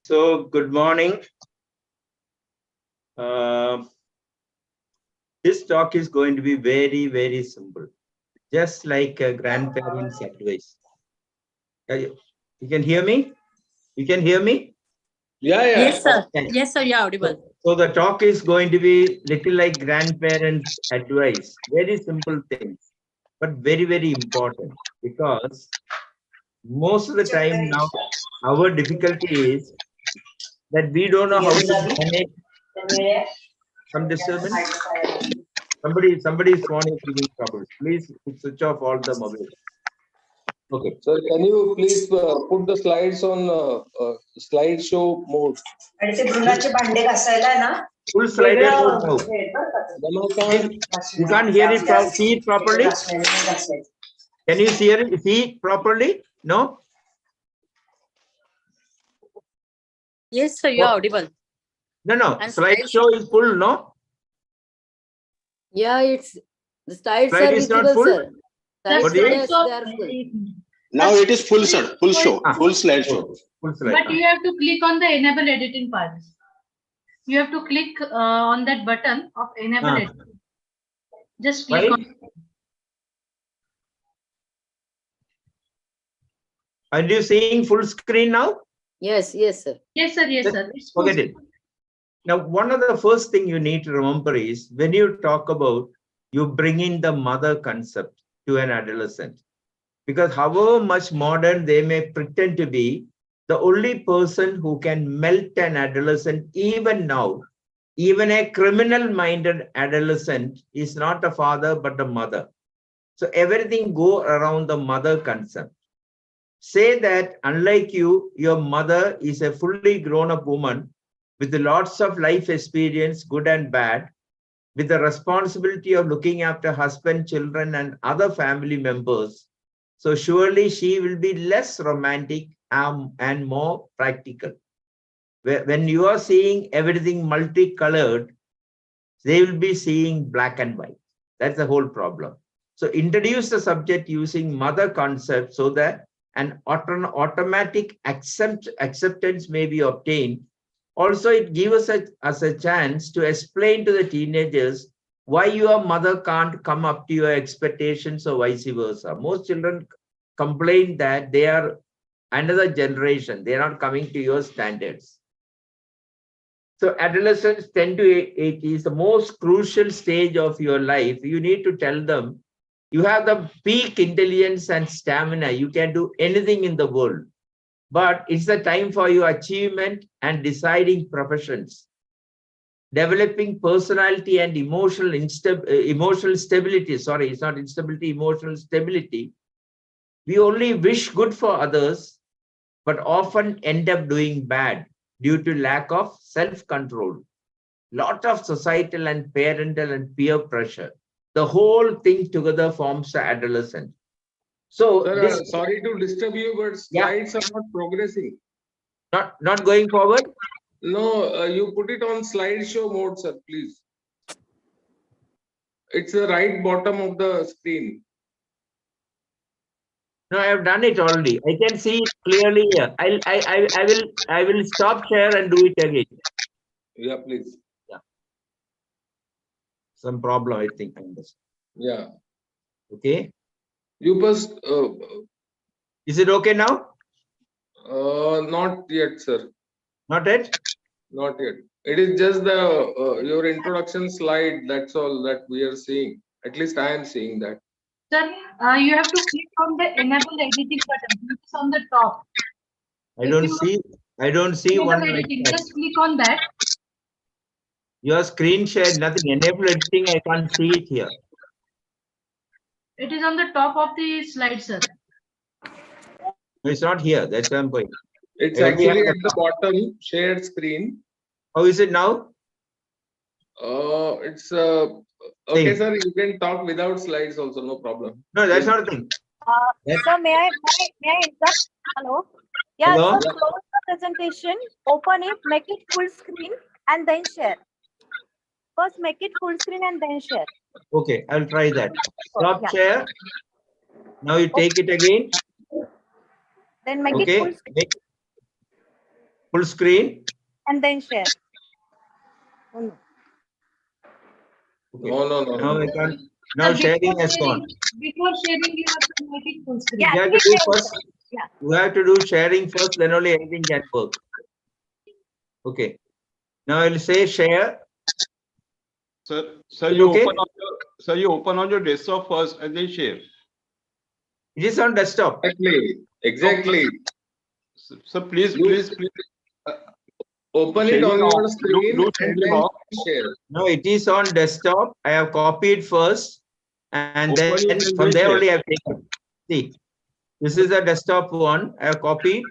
S7: So, good morning. This talk is going to be very, very simple, just like a grandparent's advice. You can hear me? You can hear me?
S6: Yeah.
S4: Yes, sir. Yes, sir, you're audible.
S7: So the talk is going to be little like grandparents' advice. Very simple things, but very, very important, because most of the time now our difficulty is that we don't know how to manage some disturbance. Somebody's phone is giving trouble. Please switch off all the mobiles. Okay.
S6: So can you please put the slides on slideshow mode?
S7: Full slided mode now. You can't hear it, see it properly? Can you see it properly? No?
S4: Yes, sir, you're audible.
S7: No.
S4: And
S7: Slideshow is full, no?
S10: Yeah, it's the slides
S7: Slide
S10: are
S7: is not
S10: visible,
S7: full?
S10: sir.
S1: The
S7: What do you-
S1: slides of-
S10: They are full.
S5: Now it is full, sir. Full show.
S7: Ah.
S5: Full slideshow.
S7: Full slide.
S1: But you have to click on the enable editing part. You have to click on that button of enable editing. Just click
S7: Why?
S1: on.
S7: Are you seeing full screen now?
S10: Yes, yes, sir.
S1: Yes, sir. Yes, sir. It's full
S7: Forget it. Now, one of the first thing you need to remember is when you talk about you bring in the mother concept to an adolescent, because however much modern they may pretend to be, the only person who can melt an adolescent even now, even a criminal-minded adolescent, is not a father but a mother. So everything go around the mother concept. Say that unlike you, your mother is a fully grown-up woman with lots of life experience, good and bad, with the responsibility of looking after husband, children, and other family members. So surely she will be less romantic and more practical. When you are seeing everything multicolored, they will be seeing black and white. That's the whole problem. So introduce the subject using mother concept so that an automatic acceptance may be obtained. Also, it gives us a chance to explain to the teenagers why your mother can't come up to your expectations or vice versa. Most children complain that they are another generation. They are not coming to your standards. So adolescence 10 to 18 is the most crucial stage of your life. You need to tell them you have the peak intelligence and stamina. You can do anything in the world. But it's the time for your achievement and deciding professions. Developing personality and emotional stability. Sorry, it's not instability, emotional stability. We only wish good for others, but often end up doing bad due to lack of self-control. Lot of societal and parental and peer pressure. The whole thing together forms the adolescent. So
S6: Sir, sorry to disturb you, but slides are not progressing.
S7: Not going forward?
S6: No, you put it on slideshow mode, sir, please. It's the right bottom of the screen.
S7: No, I have done it already. I can see it clearly here. I will stop share and do it again.
S6: Yeah, please.
S7: Yeah. Some problem, I think.
S6: Yeah.
S7: Okay.
S6: You must.
S7: Is it okay now?
S6: Not yet, sir.
S7: Not yet?
S6: Not yet. It is just the your introduction slide. That's all that we are seeing. At least I am seeing that.
S1: Sir, you have to click on the enable editing button, which is on the top.
S7: I don't see one like
S1: editing,
S7: that.
S1: just click on that.
S7: Your screen share, nothing. Enable editing, I can't see it here.
S1: It is on the top of the slide, sir.
S7: It's not here. That's why I'm going.
S6: It's actually at the bottom, shared screen.
S7: How is it now?
S6: It's okay, sir. You can talk without slides also, no problem.
S7: No, that's not a thing.
S11: Sir, may I interrupt? Hello. Yeah,
S7: Hello?
S11: sir, close the presentation, open it, make it full screen, and then share. First, make it full screen and then share.
S7: Okay, I'll try that. Stop share. Now you take it again.
S11: Then make it full screen.
S7: Full screen.
S11: And then share.
S7: Okay.
S6: No.
S7: Now I can't. Now sharing has gone.
S1: Before sharing, you have to make it full screen.
S7: You have to do first. You have to do sharing first, then only anything can work. Okay. Now I'll say share.
S3: Sir, you open on your desktop first and then share.
S7: It is on desktop.
S6: Exactly.
S3: So please.
S6: Open it on your screen and then share.
S7: No, it is on desktop. I have copied first, and then from there only I have taken. See, this is the desktop one. I have copied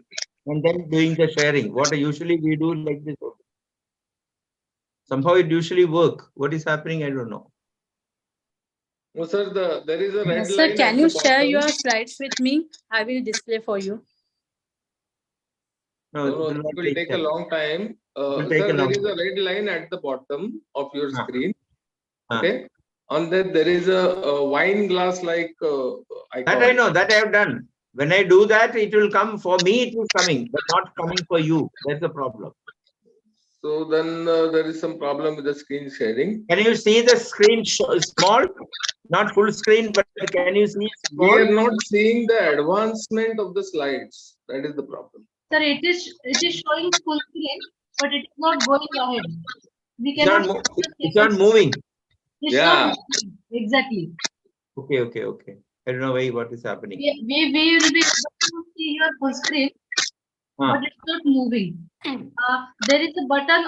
S7: and then doing the sharing. What usually we do like this. Somehow it usually work. What is happening? I don't know.
S6: No, sir. There is a red line.
S4: Sir, can you share your slides with me? I will display for you.
S7: No,
S6: No,
S7: it will
S6: it
S7: not
S6: will take a
S7: time.
S6: long time.
S7: will take
S6: Sir,
S7: a
S6: there
S7: long
S6: is a red line at the bottom of your screen.
S7: Ah.
S6: Okay. On that, there is a wine glass like icon.
S7: That I know, that I have done. When I do that, it will come for me, it is coming, but not coming for you. That's the problem.
S6: So then there is some problem with the screen sharing.
S7: Can you see the screen small? Not full screen, but can you see small?
S6: We are not seeing the advancement of the slides. That is the problem.
S1: Sir, it is showing full screen, but it is not going ahead. We
S7: It's not,
S1: cannot.
S7: it's not moving.
S1: It's
S6: Yeah.
S1: not moving. Exactly.
S7: Okay. I don't know why what is happening.
S1: We will be able to see your full screen, but it's not moving. There is a button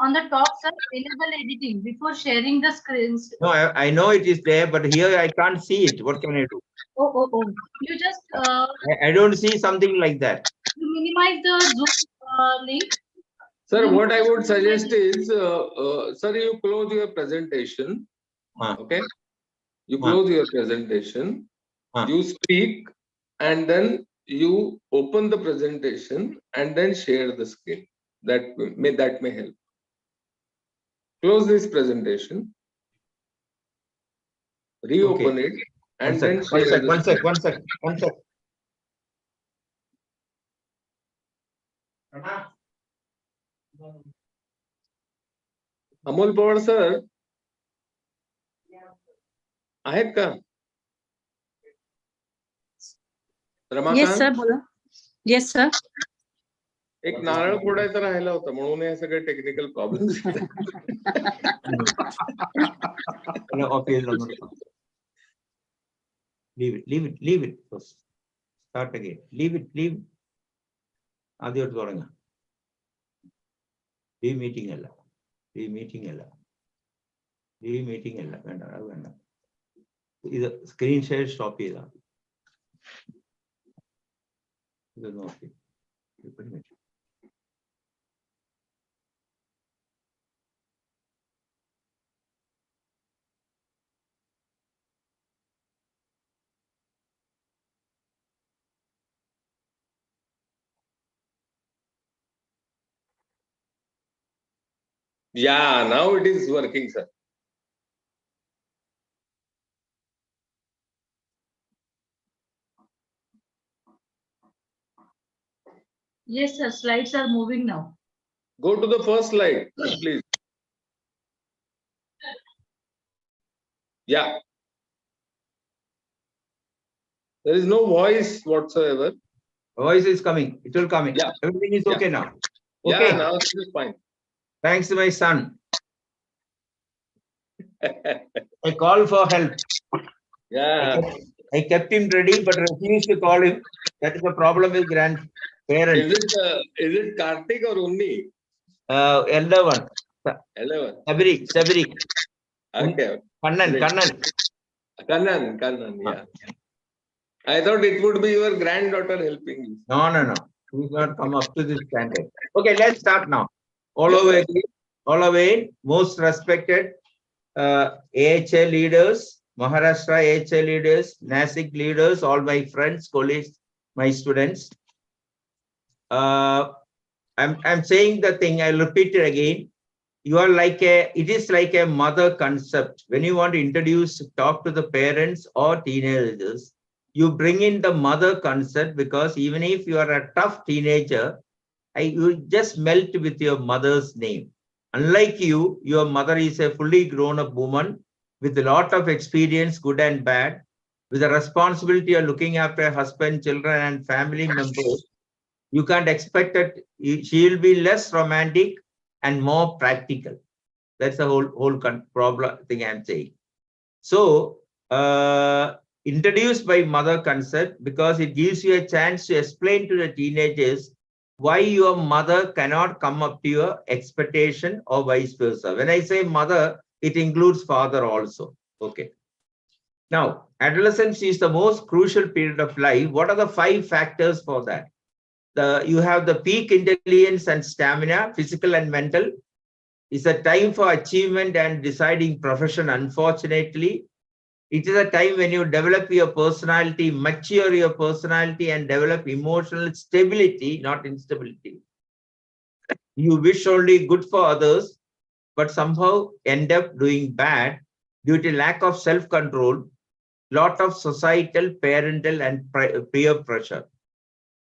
S1: on the top, sir. Enable editing before sharing the screens.
S7: No, I know it is there, but here I can't see it. What can I do?
S1: Oh. You just
S7: I don't see something like that.
S1: you minimize the Zoom link.
S6: Sir, what I would suggest is, sir, you close your presentation. Okay. You close your presentation. You speak, and then you open the presentation and then share the screen. That may help. Close this presentation. Reopen it and then share
S7: One sec.
S6: Amol Pawar sir आहेत का?
S4: Yes, sir. बोला. Yes, sir.
S6: एक नारळ फोडायचा राहिला होता म्हणून हे सगळे technical problems.
S7: Leave it first. Start again. Leave it. ആദ്യമായിട്ട് തുടങ്ങാം. ഈ മീറ്റിംഗ് അല്ല. വേണ്ട, അത് വേണ്ട. ഇത് സ്ക്രീൻ ഷെയർ സ്റ്റോപ്പ് ചെയ്താൽ ഇത് നോക്കി.
S6: Yeah, now it is working, sir.
S1: Yes, sir. Slides are moving now.
S6: Go to the first slide, please. Yeah. There is no voice whatsoever.
S7: Voice is coming. It will come in.
S6: Yeah.
S7: Everything is okay now.
S6: Yeah,
S7: Okay.
S6: now it is fine.
S7: Thanks to my son. I call for help.
S6: Yeah.
S7: I kept him ready, but refused to call him. That is the problem with grandparents.
S6: Is it Karthik or Unni?
S7: Elder one.
S6: 11.
S7: Sabri.
S6: Okay.
S7: Kannan.
S6: Yeah. I thought it would be your granddaughter helping you.
S7: No. He's not come up to this standard. Okay, let's start now. All over, most respected AHA leaders, Maharashtra AHA leaders, Nasik leaders, all my friends, colleagues, my students. I'm saying the thing, I'll repeat it again. You are it is like a mother concept. When you want to talk to the parents or teenagers, you bring in the mother concept, because even if you are a tough teenager, you just melt with your mother's name. Unlike you, your mother is a fully grown up woman with a lot of experience, good and bad, with the responsibility of looking after husband, children, and family members. You can't expect that she will be less romantic and more practical. That's the whole problem thing I'm saying. So, introduced by mother concept, because it gives you a chance to explain to the teenagers why your mother cannot come up to your expectation or vice versa. When I say mother, it includes father also. Okay. Now, adolescence is the most crucial period of life. What are the 5 factors for that? You have the peak intelligence and stamina, physical and mental. It's a time for achievement and deciding profession. Unfortunately, It is a time when you develop your personality, mature your personality, and develop emotional stability, not instability. You wish only good for others, but somehow end up doing bad due to lack of self-control, lot of societal, parental, and peer pressure.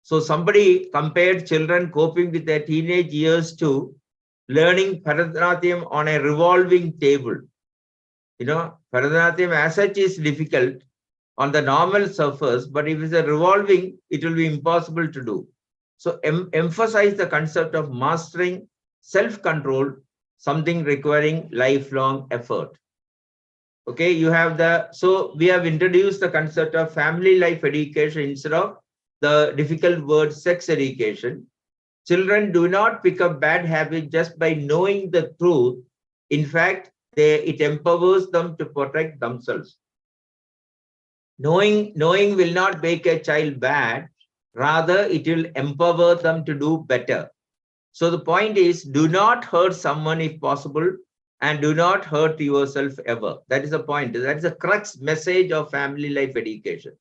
S7: So somebody compared children coping with their teenage years to learning Bharatanatyam on a revolving table. You know, Bharatanatyam as such is difficult on the normal surface, but if it's a revolving, it will be impossible to do. So emphasize the concept of mastering self-control, something requiring lifelong effort. Okay, you have so we have introduced the concept of family life education instead of the difficult word sex education. Children do not pick up bad habits just by knowing the truth. In fact, it empowers them to protect themselves. Knowing will not make a child bad, rather it will empower them to do better. So the point is, do not hurt someone if possible, and do not hurt yourself ever. That is the point. That is the crux message of family life education.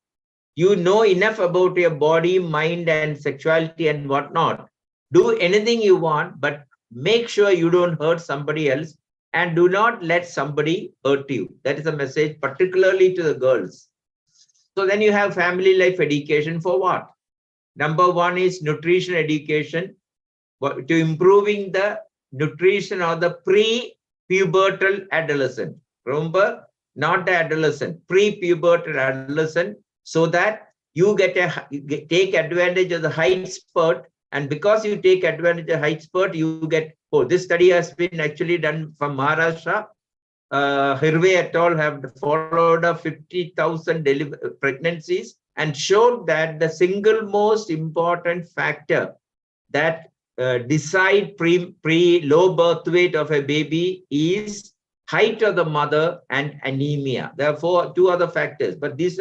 S7: You know enough about your body, mind, and sexuality and whatnot. Do anything you want, but make sure you don't hurt somebody else, and do not let somebody hurt you. That is a message, particularly to the girls. So then you have family life education for what? Number one is nutrition education, to improving the nutrition of the pre-pubertal adolescent. Remember, not the adolescent, pre-pubertal adolescent, so that you take advantage of the height spurt, and because you take advantage of the height spurt, you get, this study has been actually done from Maharashtra. Hirve et al. Have followed up 50,000 pregnancies and showed that the single most important factor that decide low birth weight of a baby is height of the mother and anemia. Therefore, two other factors, but these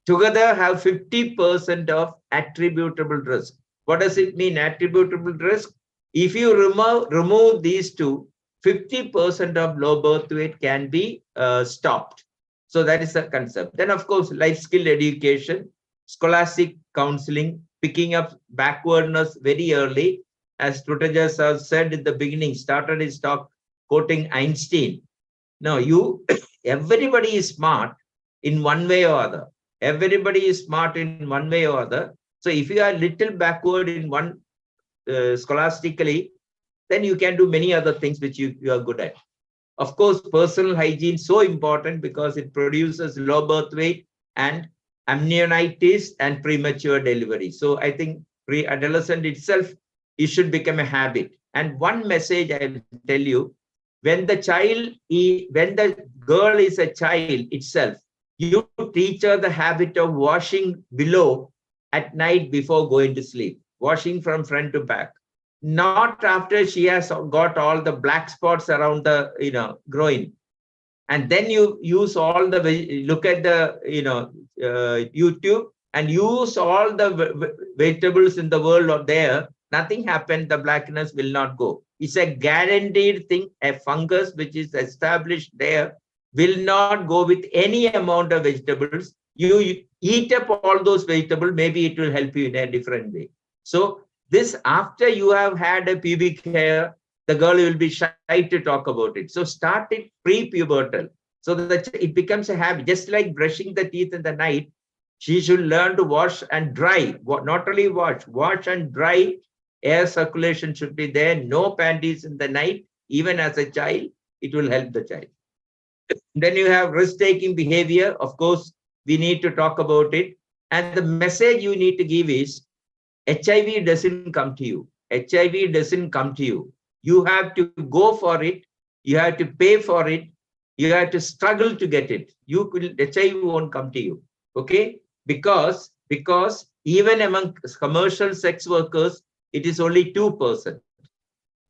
S7: together have 50% of attributable risk. What does it mean, attributable risk? If you remove these two, 50% of low birth weight can be stopped. So that is the concept. Then, of course, life skill education, scholastic counseling, picking up backwardness very early. As Tuteja said in the beginning, started his talk quoting Einstein. No, everybody is smart in one way or other. Everybody is smart in one way or other. So if you are little backward in one scholastically, then you can do many other things which you are good at. Of course, personal hygiene is so important because it produces low birth weight and amnionitis and premature delivery. So I think pre-adolescent itself, it should become a habit. And one message I will tell you, when the girl is a child itself, you teach her the habit of washing below at night before going to sleep, washing from front to back. Not after she has got all the black spots around the groin, and then you use all the look at the YouTube and use all the vegetables in the world are there. Nothing happened. The blackness will not go. It's a guaranteed thing. A fungus which is established there will not go with any amount of vegetables. You eat up all those vegetables. Maybe it will help you in a different way. So this, after you have had a pubic hair, the girl will be shy to talk about it. So start it pre-pubertal, so that it becomes a habit. Just like brushing the teeth in the night, she should learn to wash and dry. Not only wash and dry. Air circulation should be there. No panties in the night. Even as a child, it will help the child. Then you have risk-taking behavior. Of course, we need to talk about it. And the message you need to give is, HIV doesn't come to you. HIV doesn't come to you. You have to go for it. You have to pay for it. You have to struggle to get it. HIV won't come to you. Okay? Because even among commercial sex workers, it is only 2%.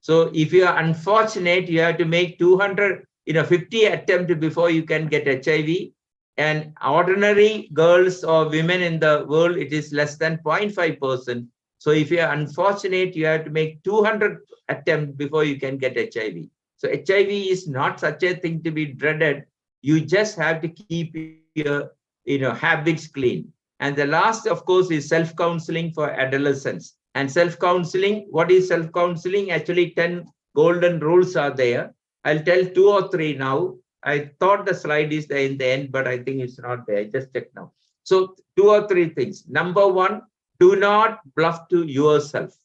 S7: So if you are unfortunate, you have to make 50 attempts before you can get HIV. And ordinary girls or women in the world, it is less than 0.5%. So if you are unfortunate, you have to make 200 attempts before you can get HIV. So HIV is not such a thing to be dreaded. You just have to keep your habits clean. And the last, of course, is self-counseling for adolescents. And self-counseling, what is self-counseling? Actually, 10 golden rules are there. I'll tell 2 or 3 now. I thought the slide is there in the end, but I think it's not there. I just checked now. So 2 or 3 things. Number 1, do not bluff to yourself.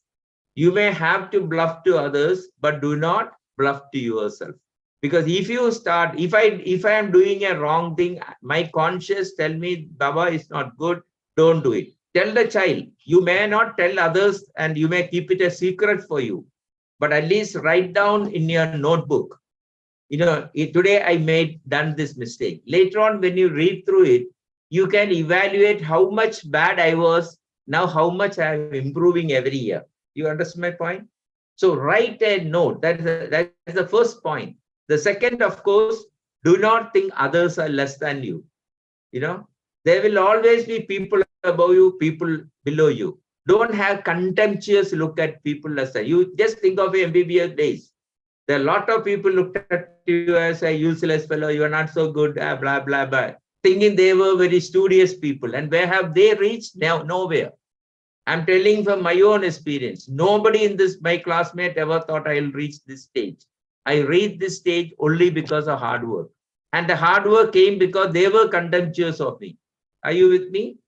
S7: You may have to bluff to others, but do not bluff to yourself. Because if you start, if I am doing a wrong thing, my conscience tell me, Baba is not good, don't do it. Tell the child. You may not tell others and you may keep it a secret for you, but at least write down in your notebook. Today I done this mistake. Later on, when you read through it, you can evaluate how much bad I was, now how much I am improving every year. You understand my point? So write a note. That is the first point. The second, of course, do not think others are less than you. There will always be people above you, people below you. Don't have contemptuous look at people less than you. Just think of MBBS days. There are a lot of people looked at you as a useless fellow. You are not so good, blah, blah, blah. Thinking they were very studious people. And where have they reached? Now, nowhere. I'm telling from my own experience. Nobody in my classmate ever thought I'll reach this stage. I reached this stage only because of hard work. And the hard work came because they were contemptuous of me. Are you with me?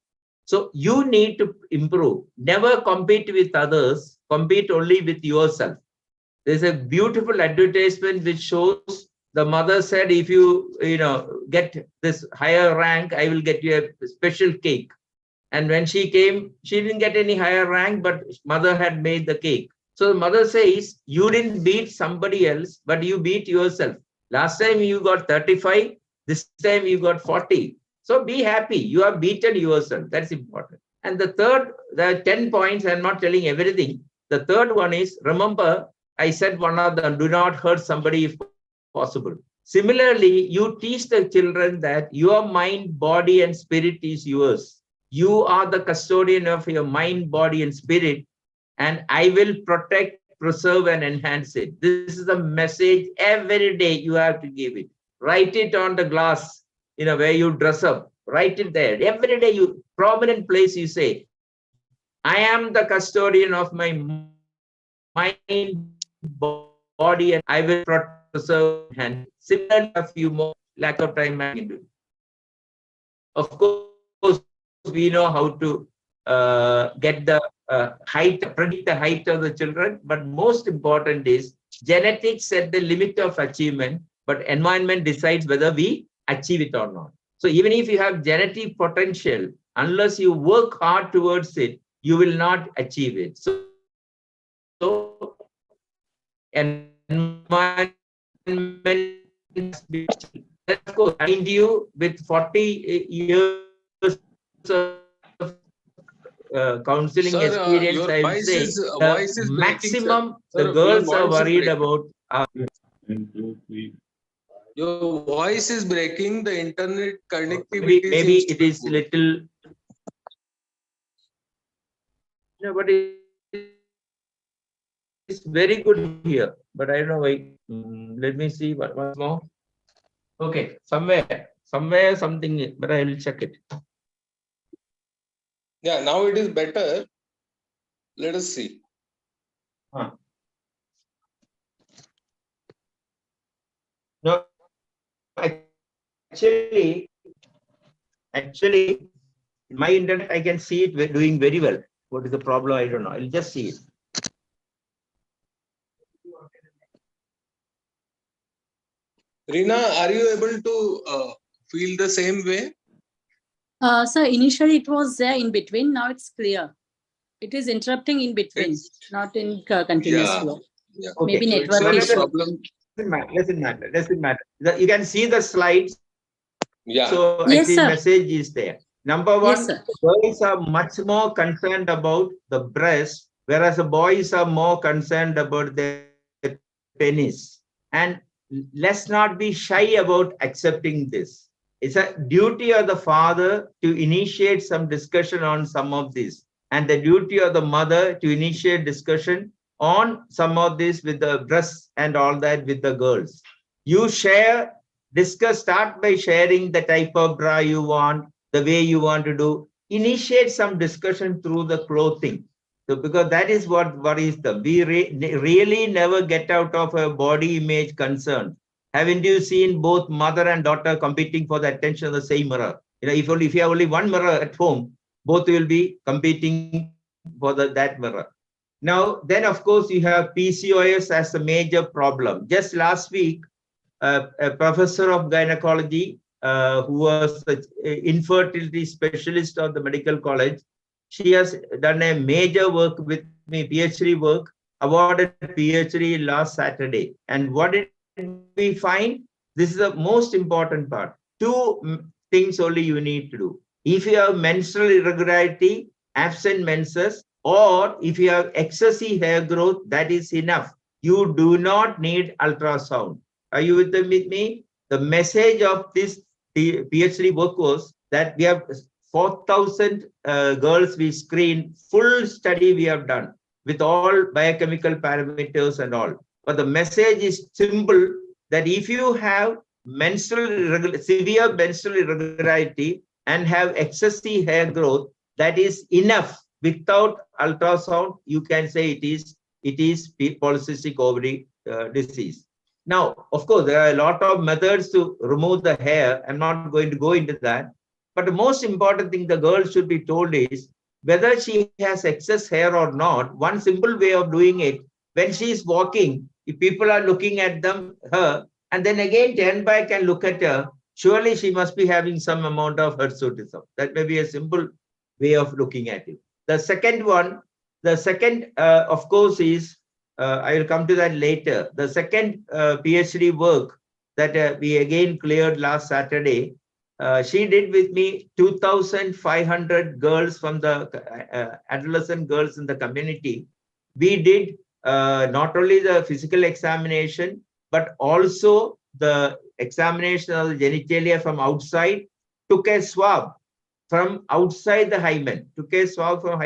S7: So you need to improve. Never compete with others. Compete only with yourself. There's a beautiful advertisement which shows the mother said, if you get this higher rank, I will get you a special cake. And when she came, she didn't get any higher rank, but mother had made the cake. So the mother says, you didn't beat somebody else, but you beat yourself. Last time you got 35, this time you got 40. So be happy. You have beaten yourself. That's important. And the third, the 10 points, I'm not telling everything. The third one is, remember, I said one of them, do not hurt somebody if possible. Similarly, you teach the children that your mind, body, and spirit is yours. You are the custodian of your mind, body, and spirit, and I will protect, preserve, and enhance it. This is a message every day you have to give it. Write it on the glass, where you dress up. Write it there. Every day, prominent place you say, I am the custodian of my mind, body, and I will protect, preserve, and enhance it. Similarly, a few more, lack of time. Of course, we know how to get the predict the height of the children, but most important is genetics set the limit of achievement, but environment decides whether we achieve it or not. So even if you have genetic potential, unless you work hard towards it, you will not achieve it. So environment let's go find you with 40 years of counseling experience.
S6: Your
S7: I would say the maximum the girls are worried about.
S6: Your voice is breaking. The internet connectivity.
S7: Maybe it is little. No, but it's very good here. But I don't know why. Let me see once more. Okay, somewhere something, but I will check it.
S6: Yeah, now it is better. Let us see.
S7: No, actually, in my internet, I can see it doing very well. What is the problem? I don't know. I'll just see it.
S6: Reena, are you able to feel the same way?
S4: So initially it was there in between. Now it's clear. It is interrupting in between, not in continuous flow.
S6: Yeah.
S4: Okay. Maybe network issue.
S6: Problem.
S7: Doesn't matter. You can see the slides.
S6: Yeah.
S7: So
S4: Yes,
S7: actually
S4: sir.
S7: message is there. Number one,
S4: Yes, sir.
S7: girls are much more concerned about the breast, whereas the boys are more concerned about the penis. And let's not be shy about accepting this. It's a duty of the father to initiate some discussion on some of this, and the duty of the mother to initiate discussion on some of this with the breasts and all that with the girls. You share discuss, start by sharing the type of bra you want, the way you want to do. Initiate some discussion through the clothing. So because that is what worries them. We really never get out of a body image concern. Haven't you seen both mother and daughter competing for the attention of the same mirror? You know, if you have only one mirror at home, both will be competing for that mirror. Now, then of course you have PCOS as a major problem. Just last week, a professor of gynecology who was the infertility specialist of the medical college, she has done a major work with me, PhD work, awarded PhD last Saturday. And what did we find? This is the most important part. Two things only you need to do. If you have menstrual irregularity, absent menses, or if you have excessive hair growth, that is enough. You do not need ultrasound. Are you with me? The message of this PhD work was that we have 4,000 girls we screened, full study we have done with all biochemical parameters and all. But the message is simple, that if you have severe menstrual irregularity and have excessive hair growth, that is enough. Without ultrasound, you can say it is polycystic ovary disease. Now, of course, there are a lot of methods to remove the hair. I'm not going to go into that. But the most important thing the girl should be told is whether she has excess hair or not. One simple way of doing it, when she is walking, if people are looking at her, and then again turn back and look at her, surely she must be having some amount of hirsutism. That may be a simple way of looking at it. The second one, of course, is, I will come to that later. The second PhD work that we again cleared last Saturday, she did with me 2,500 girls from the adolescent girls in the community. We did not only the physical examination, but also the examination of the genitalia from outside, took a swab from outside the hymen, took a swab from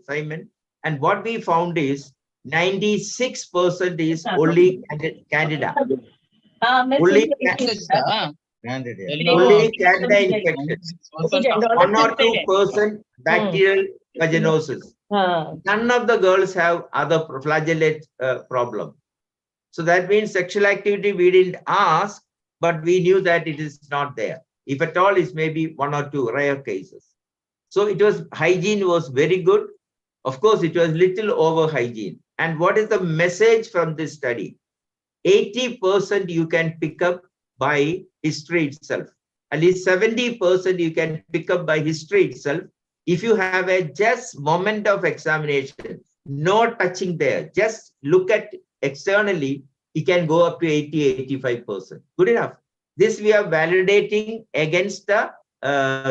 S7: hymen, and what we found is 96% is only Candida. Only Candida infection. 1 or 2% bacterial vaginosis. None of the girls have other flagellate problem. So that means sexual activity we didn't ask, but we knew that it is not there. If at all, it's maybe 1 or 2 rare cases. So hygiene was very good. Of course, it was little over hygiene. And what is the message from this study? 80% you can pick up by history itself. At least 70% you can pick up by history itself. If you have a just moment of examination, no touching there, just look at externally, you can go up to 80-85%. Good enough. This we are validating against the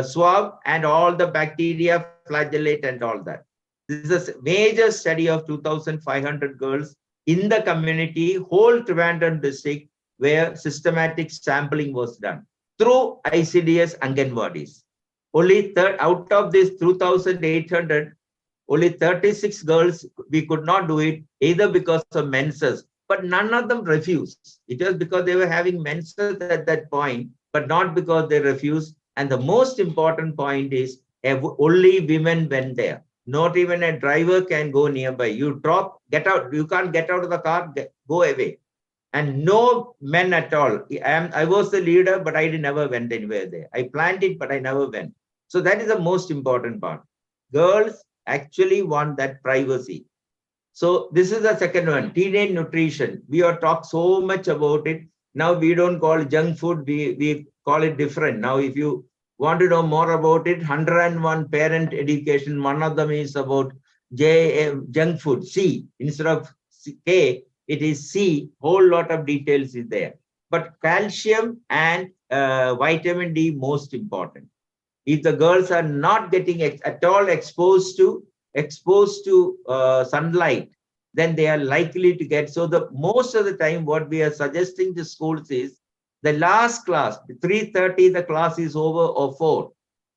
S7: swab and all the bacteria, flagellate and all that. This is a major study of 2,500 girls in the community, whole Trivandrum district, where systematic sampling was done through ICDS Anganwadis. Only out of this 2,800, only 36 girls, we could not do it, either because of menses, but none of them refused. It was because they were having menses at that point, but not because they refused. And the most important point is only women went there. Not even a driver can go nearby. You get out. You can't get out of the car, go away. And no men at all. I was the leader, but I never went anywhere there. I planned it, but I never went. So that is the most important part. Girls actually want that privacy. So this is the second one, teenage nutrition. We have talked so much about it. Now we don't call it junk food. We call it different. Now, if you want to know more about it, 101 parent education. One of them is about junk food, C. Instead of K, it is C. Whole lot of details is there. But calcium and vitamin D, most important. If the girls are not getting at all exposed to sunlight, then they are likely to get. So the most of the time, what we are suggesting to schools is the last class, 3:30, the class is over, or 4.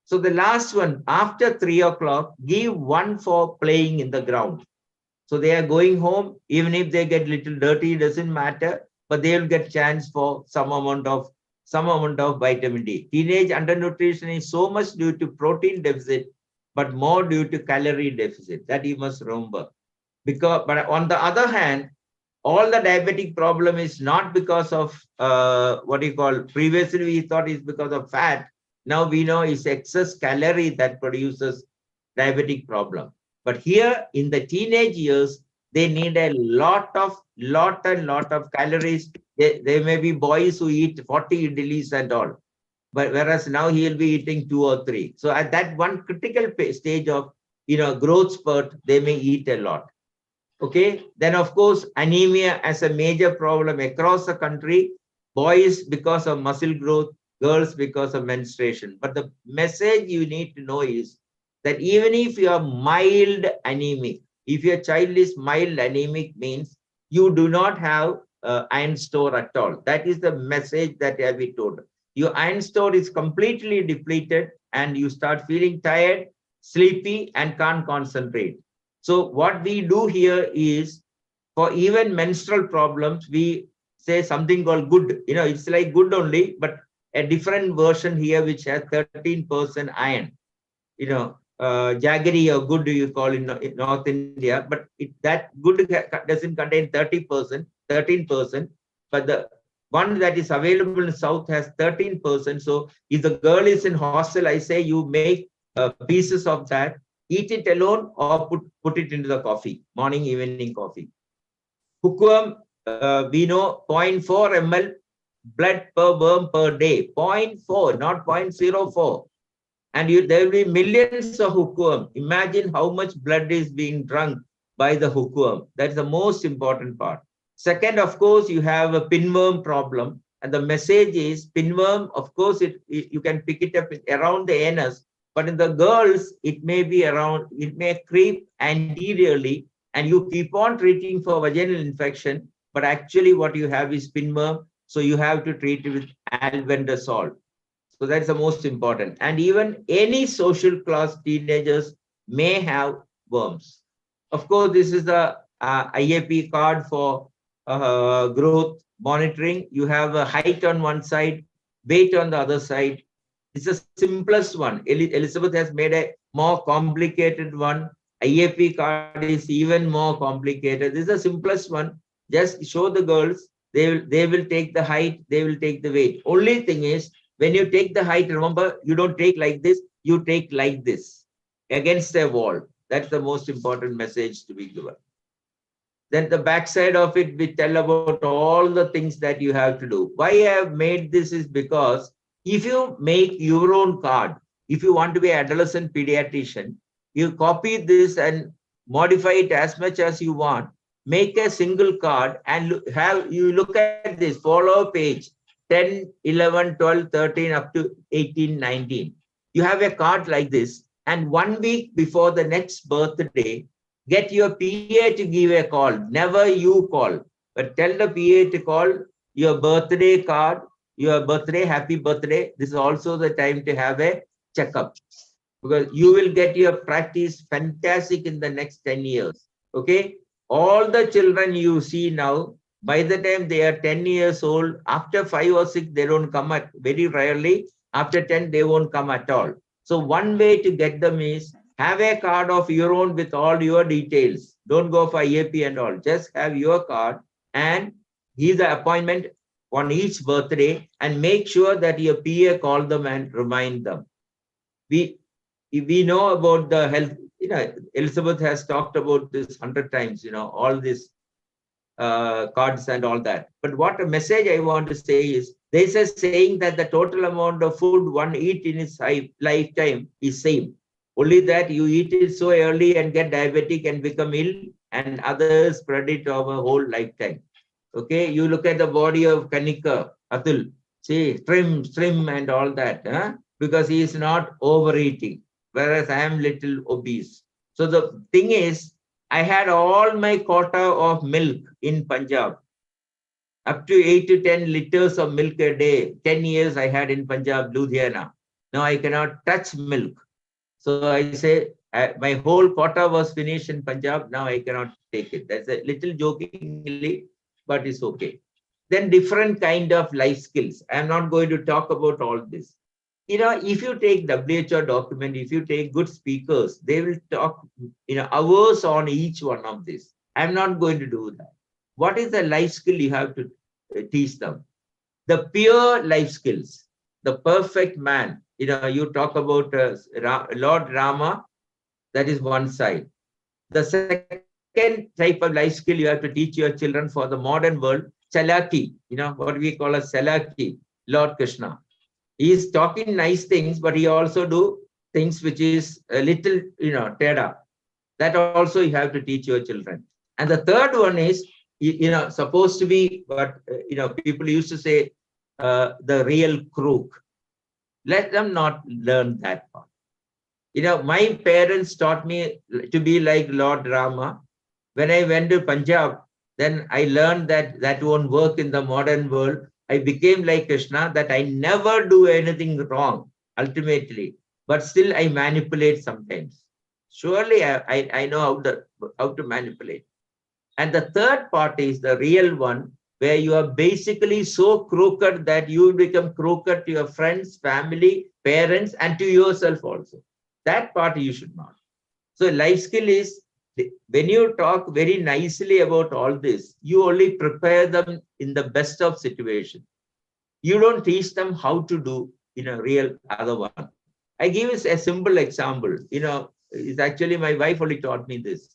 S7: So the last one, after 3 o'clock, give one for playing in the ground. So they are going home, even if they get little dirty, it doesn't matter, but they will get chance for some amount of some amount of vitamin D. Teenage undernutrition is so much due to protein deficit, but more due to calorie deficit. That you must remember. But on the other hand, all the diabetic problem is not because of previously we thought is because of fat. Now we know it's excess calorie that produces diabetic problem. But here in the teenage years, they need a lot of calories. There may be boys who eat 40 idlis and all, but whereas now he'll be eating 2 or 3. So at that one critical stage of growth spurt, they may eat a lot. Okay, then of course anemia as a major problem across the country. Boys because of muscle growth, girls because of menstruation. But the message you need to know is that even if you are mild anemic, if your child is mild anemic, means you do not have iron store at all. That is the message that I have been told. Your iron store is completely depleted and you start feeling tired, sleepy, and can't concentrate. So what we do here is, for even menstrual problems, we say something called good. It's like good only, but a different version here which has 13% iron. Jaggery or good you call in North India, but that good doesn't contain 13%, but the one that is available in South has 13%. So if the girl is in hostel, I say you make pieces of that, eat it alone or put it into the coffee, morning, evening coffee. Hookworm, we know 0.4 ml blood per worm per day, 0.4, not 0.04. And there will be millions of hookworm. Imagine how much blood is being drunk by the hookworm. That's the most important part. Second, of course, you have a pinworm problem. And the message is pinworm, of course, you can pick it up around the anus. But in the girls, it may be around, it may creep anteriorly, and you keep on treating for vaginal infection. But actually, what you have is pinworm. So you have to treat it with albendazole. So that's the most important. And even any social class teenagers may have worms. Of course, this is the IAP card for growth monitoring. You have a height on one side, weight on the other side. It's the simplest one. Elizabeth has made a more complicated one. IAP card is even more complicated. This is the simplest one. Just show the girls. They will take the height. They will take the weight. Only thing is, when you take the height, remember, you don't take like this. You take like this against a wall. That's the most important message to be given. Then the backside of it, we tell about all the things that you have to do. Why I have made this is because if you make your own card, if you want to be an adolescent pediatrician, you copy this and modify it as much as you want. Make a single card and you look at this, follow page 10, 11, 12, 13, up to 18, 19. You have a card like this, and 1 week before the next birthday, get your PA to give a call. Never you call, but tell the PA to call your birthday card, your birthday, happy birthday. This is also the time to have a checkup, because you will get your practice fantastic in the next 10 years. Okay. All the children you see now, by the time they are 10 years old, after 5 or 6, they don't come at very rarely. After 10, they won't come at all. So one way to get them is have a card of your own with all your details. Don't go for IAP and all. Just have your card and give the appointment on each birthday and make sure that your PA call them and remind them. We know about the health. Elizabeth has talked about this 100 times. All this cards and all that. But what a message I want to say is, there's a saying that the total amount of food one eat in his lifetime is same. Only that you eat it so early and get diabetic and become ill, and others spread it over whole lifetime. Okay, you look at the body of Kanika, Atul, see, trim and all that, because he is not overeating, whereas I am little obese. So the thing is, I had all my quota of milk in Punjab, up to 8 to 10 liters of milk a day. 10 years I had in Punjab, Ludhiana. Now I cannot touch milk. So I say, my whole quota was finished in Punjab. Now I cannot take it. That's a little jokingly, but it's okay. Then different kind of life skills. I'm not going to talk about all this. If you take WHO document, if you take good speakers, they will talk, hours on each one of this. I'm not going to do that. What is the life skill you have to teach them? The pure life skills, the perfect man. You talk about Lord Rama, that is one side. The second type of life skill you have to teach your children for the modern world, Chalaki, what we call as Chalaki, Lord Krishna. He is talking nice things, but he also do things which is a little, teda. That also you have to teach your children. And the third one is, supposed to be what, people used to say, the real crook. Let them not learn that part. My parents taught me to be like Lord Rama. When I went to Punjab, then I learned that that won't work in the modern world. I became like Krishna, that I never do anything wrong, ultimately, but still I manipulate sometimes. Surely I know how to manipulate. And the third part is the real one, where you are basically so crooked that you become crooked to your friends, family, parents, and to yourself also. That part you should not. So life skill is, when you talk very nicely about all this, you only prepare them in the best of situation. You don't teach them how to do in a real other one. I give you a simple example. It's actually my wife only taught me this.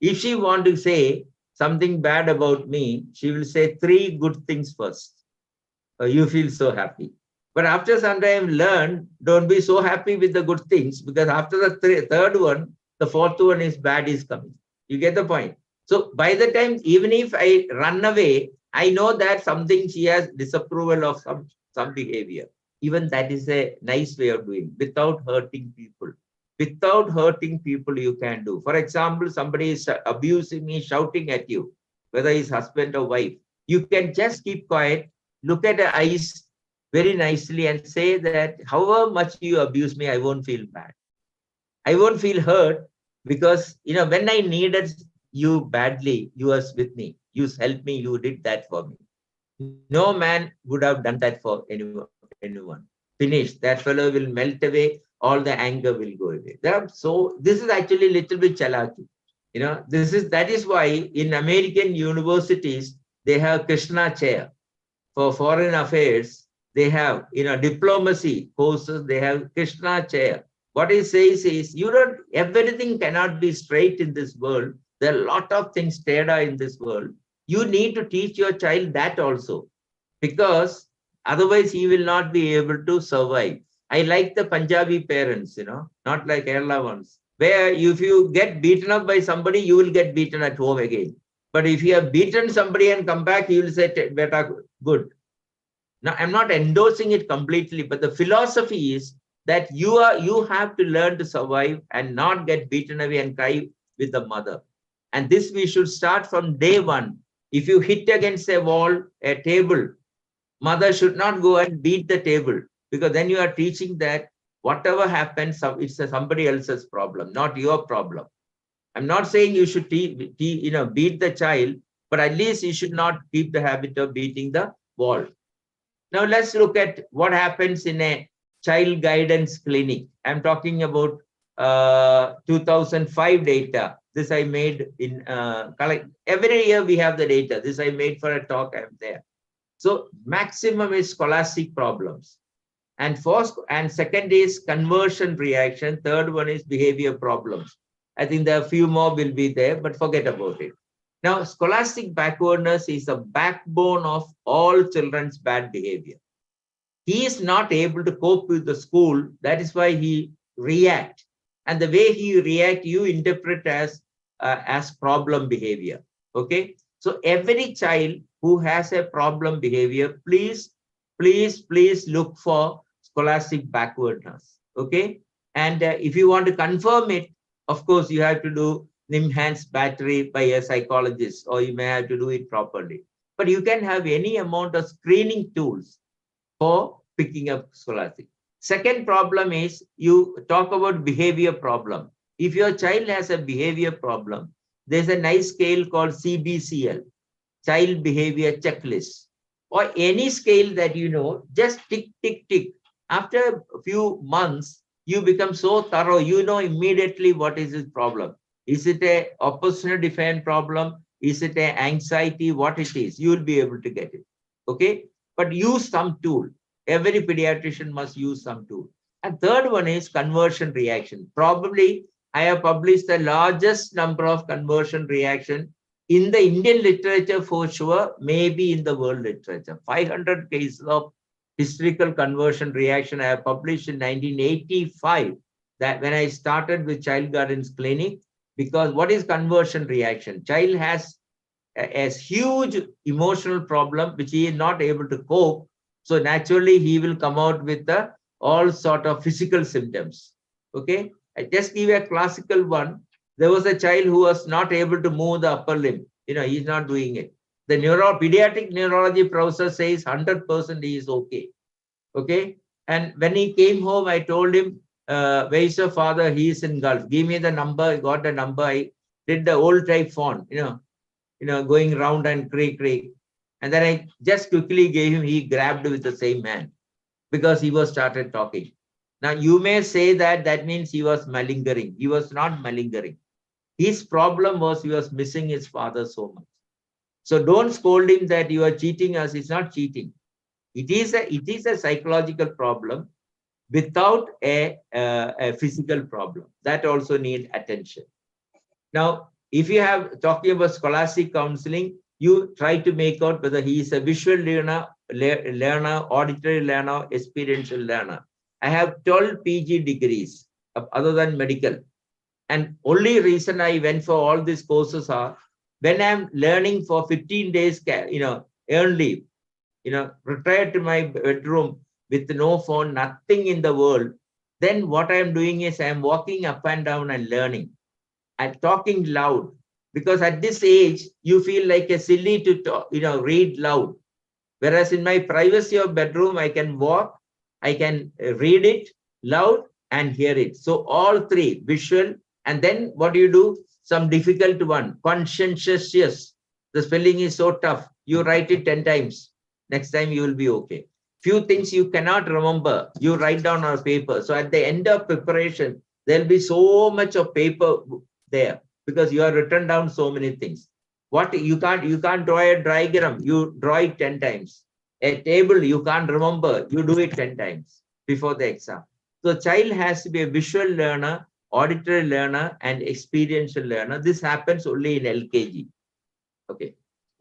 S7: If she want to say something bad about me, she will say 3 good things first. You feel so happy. But after some time, learn, don't be so happy with the good things, because after the third one, the fourth one is bad is coming. You get the point? So by the time, even if I run away, I know that something she has disapproval of some behavior. Even that is a nice way of doing, without hurting people. Without hurting people, you can do. For example, somebody is abusing me, shouting at you, whether he's husband or wife. You can just keep quiet, look at the eyes very nicely and say that however much you abuse me, I won't feel bad. I won't feel hurt, because, when I needed you badly, you was with me. You helped me, you did that for me. No man would have done that for anyone. Finished. That fellow will melt away, all the anger will go away. So this is actually a little bit chalaki. That is why in American universities, they have Krishna chair. For foreign affairs, they have, diplomacy courses, they have Krishna chair. What he says is, everything cannot be straight in this world. There are a lot of things teda in this world. You need to teach your child that also, because otherwise he will not be able to survive. I like the Punjabi parents, not like Kerala ones, where if you get beaten up by somebody, you will get beaten at home again. But if you have beaten somebody and come back, you will say, better, good. Now, I'm not endorsing it completely, but the philosophy is that you have to learn to survive and not get beaten away and cry with the mother. And this we should start from day one. If you hit against a wall, a table, mother should not go and beat the table, because then you are teaching that whatever happens, it's somebody else's problem, not your problem. I'm not saying you should beat the child, but at least you should not keep the habit of beating the wall. Now let's look at what happens in a child guidance clinic. I'm talking about 2005 data. This I made in every year we have the data. This I made for a talk. I'm there. So maximum is scholastic problems, and second is conversion reaction. Third one is behavior problems. I think there are a few more will be there, but forget about it. Now, scholastic backwardness is the backbone of all children's bad behavior. He is not able to cope with the school. That is why he reacts. And the way he reacts, you interpret as problem behavior. Okay. So every child who has a problem behavior, please look for scholastic backwardness. Okay. And if you want to confirm it, of course, you have to do enhanced battery by a psychologist, or you may have to do it properly. But you can have any amount of screening tools for picking up scholastic. Second problem is, you talk about behavior problem. If your child has a behavior problem, there's a nice scale called CBCL. child behavior checklist or any scale that you know, just tick, tick, tick. After a few months, you become so thorough, you know immediately what is his problem. Is it a oppositional defiant problem? Is it a anxiety? What it is, you will be able to get it. Okay, but use some tool. Every pediatrician must use some tool. And third one is conversion reaction. Probably I have published the largest number of conversion reaction in the Indian literature for sure, maybe in the world literature. 500 cases of historical conversion reaction I have published in 1985, that when I started with child guardians clinic. Because what is conversion reaction? Child has a huge emotional problem which he is not able to cope. So naturally he will come out with the all sort of physical symptoms. Okay, I just give a classical one. There was a child who was not able to move the upper limb. You know, he's not doing it. The pediatric neurology professor says 100% he is okay. Okay, and when he came home, I told him, where is your father? He is in Gulf. Give me the number. I got the number. I did the old type phone, going round and creak. And then I just quickly gave him, he grabbed with the same hand because he was started talking. Now you may say that means he was malingering. He was not malingering. His problem was he was missing his father so much. So don't scold him that you are cheating us. It's not cheating. It is a psychological problem without a physical problem. That also need attention. Now, if you have talking about scholastic counseling, you try to make out whether he is a visual learner, auditory learner, experiential learner. I have 12 PG degrees other than medical. And only reason I went for all these courses are when I'm learning for 15 days, earn leave, retired to my bedroom with no phone, nothing in the world. Then what I'm doing is I'm walking up and down and learning. I'm talking loud because at this age, you feel like a silly to talk, read loud. Whereas in my privacy of bedroom, I can walk, I can read it loud and hear it. So all three, visual, and then what do you do? Some difficult one, conscientious. The spelling is so tough. You write it 10 times. Next time you will be okay. Few things you cannot remember, you write down on paper. So at the end of preparation, there'll be so much of paper there because you have written down so many things. What you can't draw a diagram, you draw it 10 times. A table you can't remember, you do it 10 times before the exam. So child has to be a visual learner, auditory learner, and experiential learner. This happens only in LKG. Okay.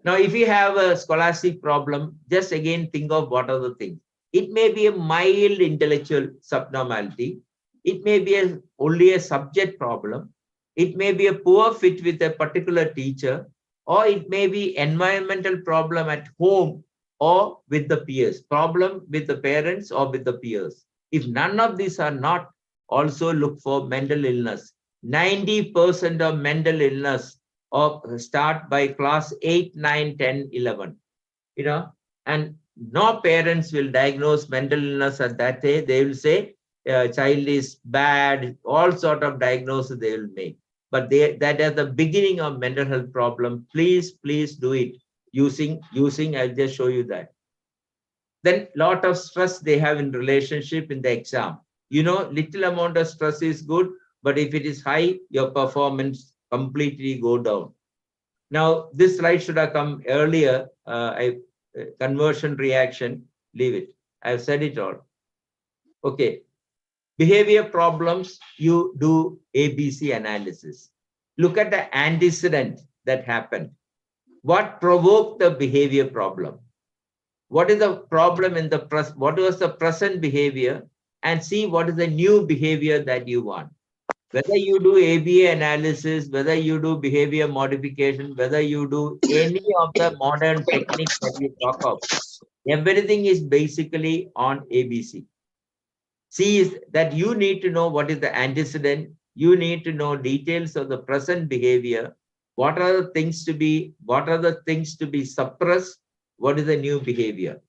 S7: Now, if you have a scholastic problem, just again think of what are the things. It may be a mild intellectual subnormality. It may be only a subject problem. It may be a poor fit with a particular teacher, or it may be environmental problem at home or with the peers, problem with the parents or with the peers. If none of these are not, also look for mental illness. 90% of mental illness start by class 8, 9, 10, 11, and no parents will diagnose mental illness at that age. They will say child is bad, all sort of diagnosis they will make. But that is the beginning of mental health problem. Please do it using, I'll just show you that. Then lot of stress they have in relationship in the exam. Little amount of stress is good, but if it is high, your performance completely go down. Now, this slide should have come earlier. Conversion reaction, leave it. I've said it all. Okay. Behavior problems, you do ABC analysis. Look at the antecedent that happened. What provoked the behavior problem? What is the problem in the what was the present behavior? And see what is the new behavior that you want. Whether you do ABA analysis, whether you do behavior modification, whether you do any of the modern techniques that you talk of, everything is basically on ABC. C is that you need to know what is the antecedent. You need to know details of the present behavior. What are the things to be suppressed? What is the new behavior?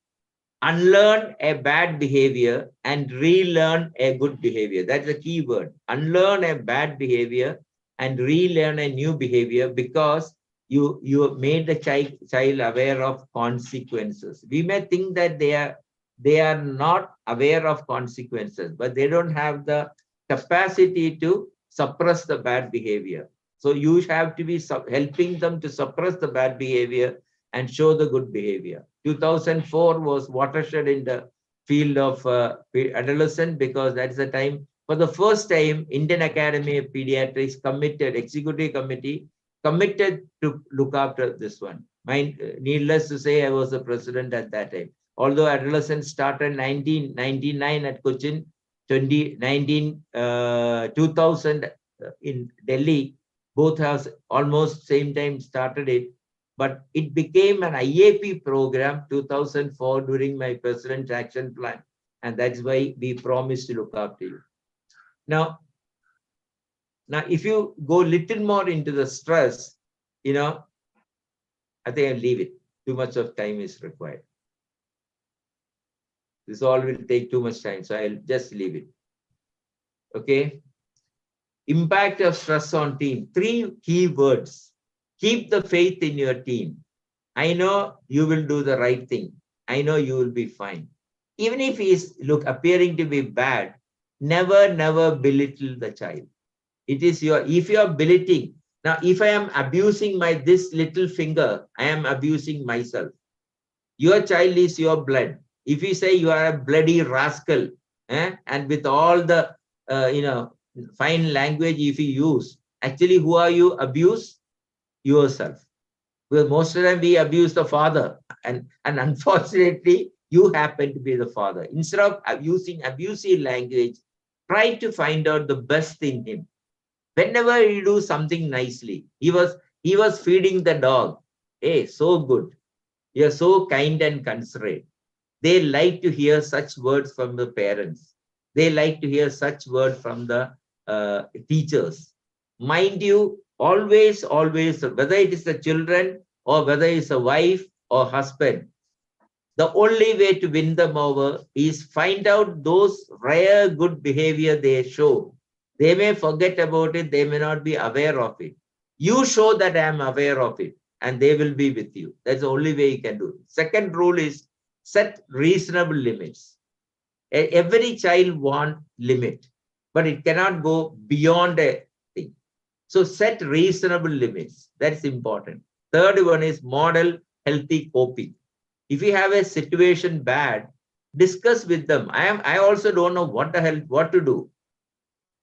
S7: Unlearn a bad behavior and relearn a good behavior. That's the key word. Unlearn a bad behavior and relearn a new behavior, because you made the child aware of consequences. We may think that they are not aware of consequences, but they don't have the capacity to suppress the bad behavior. So you have to be helping them to suppress the bad behavior and show the good behavior. 2004 was watershed in the field of adolescent, because that's the time, for the first time, Indian Academy of Pediatrics committed, executive committee committed to look after this one. Needless to say, I was the president at that time. Although adolescence started 1999 at Cochin, 2000 in Delhi, both have almost same time started it. But it became an IAP program 2004 during my President's Action Plan. And that's why we promised to look after you. Now, if you go little more into the stress, I think I'll leave it. Too much of time is required. This all will take too much time, so I'll just leave it. Okay. Impact of stress on team. 3 key words. Keep the faith in your team. I know you will do the right thing. I know you will be fine. Even if he is appearing to be bad, never belittle the child. It is if you are belittling. Now, if I am abusing this little finger, I am abusing myself. Your child is your blood. If you say you are a bloody rascal, and with all the fine language, if you use, actually, who are you abuse? Yourself. Because most of the time we abuse the father, and unfortunately, you happen to be the father. Instead of using abusive language, try to find out the best in him. Whenever you do something nicely, he was feeding the dog. Hey, so good. You are so kind and considerate. They like to hear such words from the parents. They like to hear such words from the teachers. Mind you, always, whether it is the children or whether it's a wife or husband, the only way to win them over is find out those rare good behavior they show. They may forget about it. They may not be aware of it. You show that I am aware of it, and they will be with you. That's the only way you can do it. Second rule is set reasonable limits. Every child wants limit, but it cannot go beyond a thing. So set reasonable limits. That's important. Third one is model healthy coping. If you have a situation bad, discuss with them. I also don't know what to do.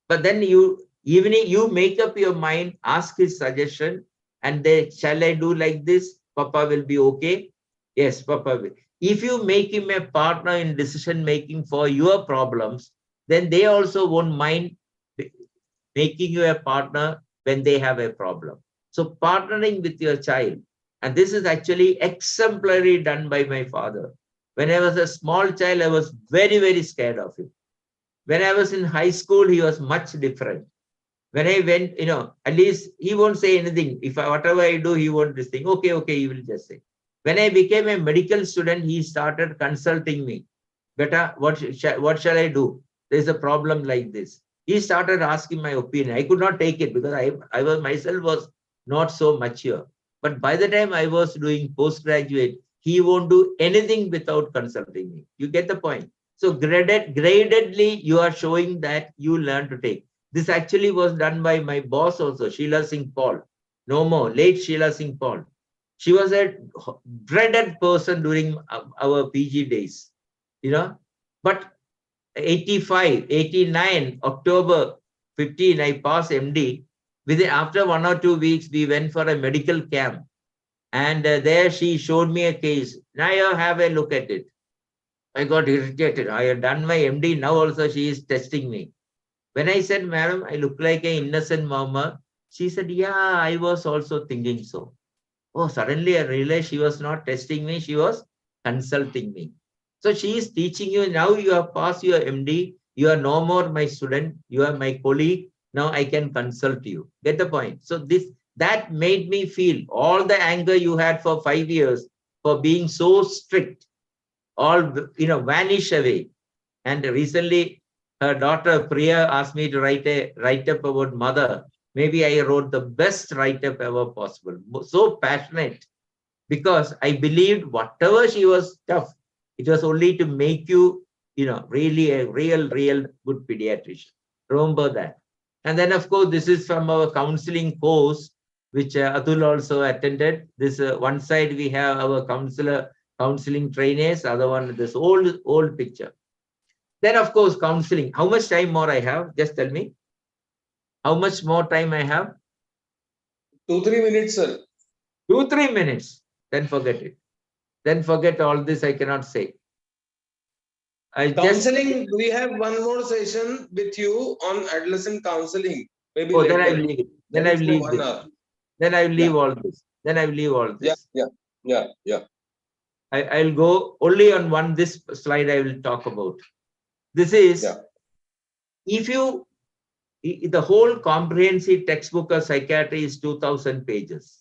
S7: But then you make up your mind, ask his suggestion, and shall I do like this? Papa will be okay. Yes, Papa will. If you make him a partner in decision making for your problems, then they also won't mind making you a partner when they have a problem. So partnering with your child, and this is actually exemplary done by my father. When I was a small child, I was very, very scared of him. When I was in high school, he was much different. When I went, at least he won't say anything. Whatever I do, he won't just think, okay, he will just say. When I became a medical student, he started consulting me. Beta, what shall I do? There's a problem like this. He started asking my opinion. I could not take it because I was not so mature. But by the time I was doing postgraduate, he won't do anything without consulting me. You get the point? So gradedly, you are showing that you learn to take. This actually was done by my boss also, Sheila Singh Paul. No more, late Sheila Singh Paul. She was a dreaded person during our PG days, But 85, 89, October 15, I passed MD. After 1 or 2 weeks, we went for a medical camp. And there she showed me a case. Now you have a look at it. I got irritated. I had done my MD. Now also she is testing me. When I said, madam, I look like an innocent mama, she said, yeah, I was also thinking so. Oh, suddenly I realized she was not testing me. She was consulting me. So she is teaching you. Now you have passed your MD. You are no more my student. You are my colleague. Now I can consult you. Get the point? So that made me feel all the anger you had for 5 years for being so strict, all vanish away. And recently, her daughter Priya asked me to write up about mother. Maybe I wrote the best write-up ever possible. So passionate, because I believed whatever she was tough, it was only to make you, really a real good pediatrician. Remember that. And then, of course, this is from our counseling course, which Atul also attended. This one side we have our counseling trainers, other one, this old picture. Then, of course, counseling. How much time more I have? Just tell me. How much more time I have?
S6: 2-3 minutes, sir.
S7: 2-3 minutes. Then forget it. Then forget all this. I cannot say.
S6: Counseling, we have one more session with you on adolescent counseling. Maybe
S7: later.
S6: then
S7: I will leave it. Then I will leave this. Then I will leave all this. Then I will leave all this.
S6: Yeah.
S7: I'll go only on this slide I will talk about. This is, if you, the whole comprehensive textbook of psychiatry is 2000 pages.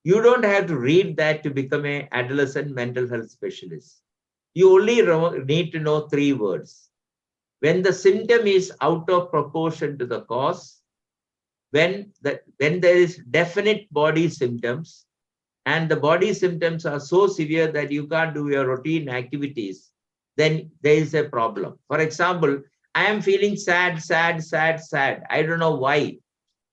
S7: You don't have to read that to become an adolescent mental health specialist. You only need to know 3 words. When the symptom is out of proportion to the cause, when there is definite body symptoms, and the body symptoms are so severe that you can't do your routine activities, then there is a problem. For example, I am feeling sad. I don't know why.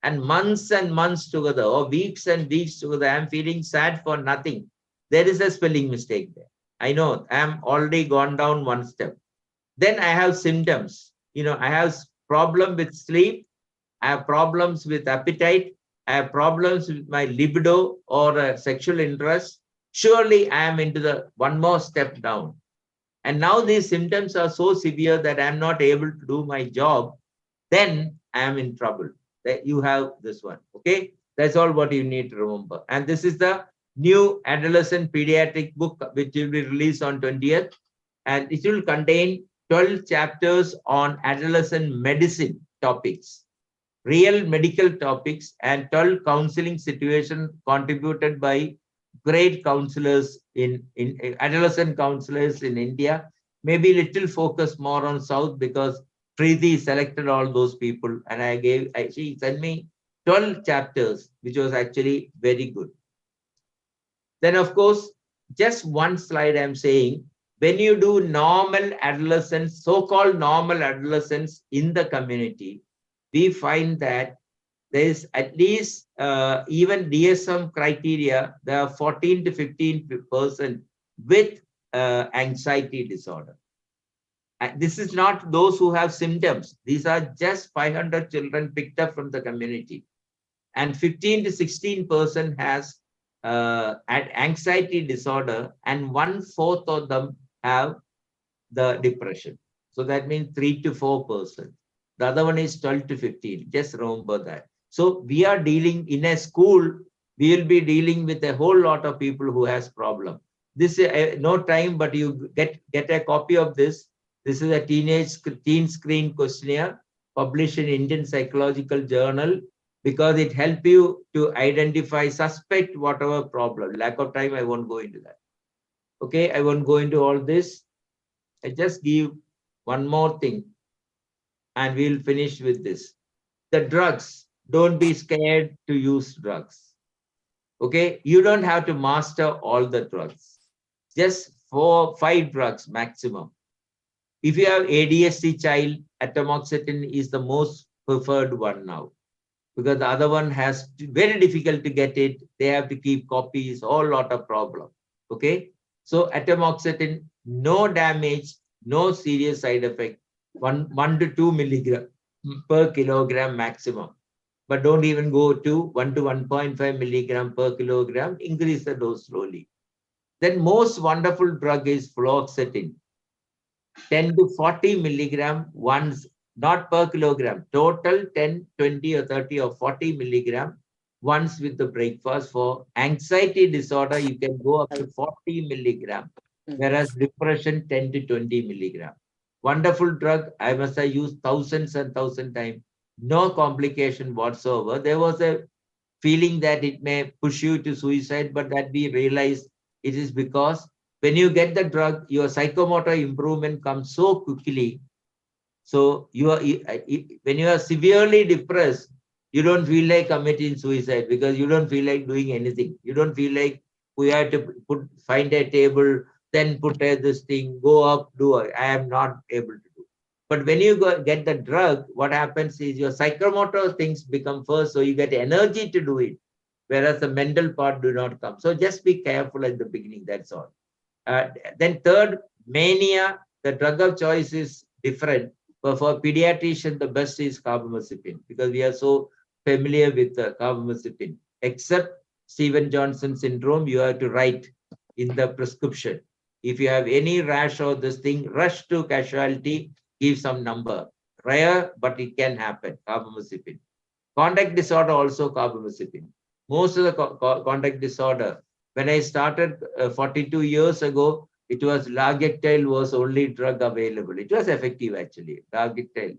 S7: And months together, or weeks and weeks together, I am feeling sad for nothing. There is a spelling mistake there. I know, I am already gone down one step. Then I have symptoms. I have problem with sleep. I have problems with appetite. I have problems with my libido or sexual interest. Surely I am into the one more step down. And now these symptoms are so severe that I am not able to do my job. Then I am in trouble. That you have this one. Okay, that's all what you need to remember. And this is the new adolescent pediatric book, which will be released on 20th, and it will contain 12 chapters on adolescent medicine topics, real medical topics, and 12 counseling situations contributed by great counselors in adolescent counselors in India. Maybe little focus more on South, because Preeti selected all those people, and she sent me 12 chapters, which was actually very good. Then, of course, just one slide I'm saying, when you do normal adolescents, so-called normal adolescents in the community, we find that there is at least even DSM criteria, there are 14 to 15% with anxiety disorder. And this is not those who have symptoms. These are just 500 children picked up from the community. And 15 to 16% has anxiety disorder, and 1/4 of them have the depression. So that means 3 to 4%. The other one is 12 to 15. Just remember that. So we are dealing in a school, we will be dealing with a whole lot of people who has problem. This is no time, but you get a copy of this. This is a teen screen questionnaire published in Indian Psychological Journal, because it helps you to identify, suspect whatever problem. Lack of time, I won't go into that. Okay, I won't go into all this. I just give one more thing, and we'll finish with this. The drugs, don't be scared to use drugs. Okay, you don't have to master all the drugs. Just 4-5 drugs maximum. If you have ADHD child, atomoxetine is the most preferred one now, because the other one has very difficult to get it. They have to keep copies, whole lot of problem. Okay, so atomoxetine, no damage, no serious side effect, 1 to 2 milligram per kilogram maximum. But don't even go to 1 to 1.5 milligram per kilogram. Increase the dose slowly. Then most wonderful drug is fluoxetine, 10 to 40 milligram once, not per kilogram, total 10, 20 or 30 or 40 milligram once with the breakfast. For anxiety disorder, you can go up to 40 milligram, whereas depression 10 to 20 milligram. Wonderful drug. I must have used thousands and thousands times. No complication whatsoever. There was a feeling that it may push you to suicide, but that we realized it is because when you get the drug, your psychomotor improvement comes so quickly. So when you are severely depressed, You don't feel like committing suicide because you don't feel like doing anything. You don't feel like we have to find a table, then put this thing, go up, do it. I am not able to do. But when you get the drug, what happens is your psychomotor things become first, so you get energy to do it, whereas the mental part do not come. So just be careful at the beginning, that's all. Then third, mania, the drug of choice is different. But for pediatrician, the best is carbamazepine because we are so familiar with carbamazepine. Except Stevens-Johnson syndrome, you have to write in the prescription. If you have any rash or this thing, rush to casualty, give some number. Rare, but it can happen, carbamazepine. Contact disorder also carbamazepine. Most of the contact disorder, when I started 42 years ago, it was Largectile was only drug available. It was effective actually, Largectile.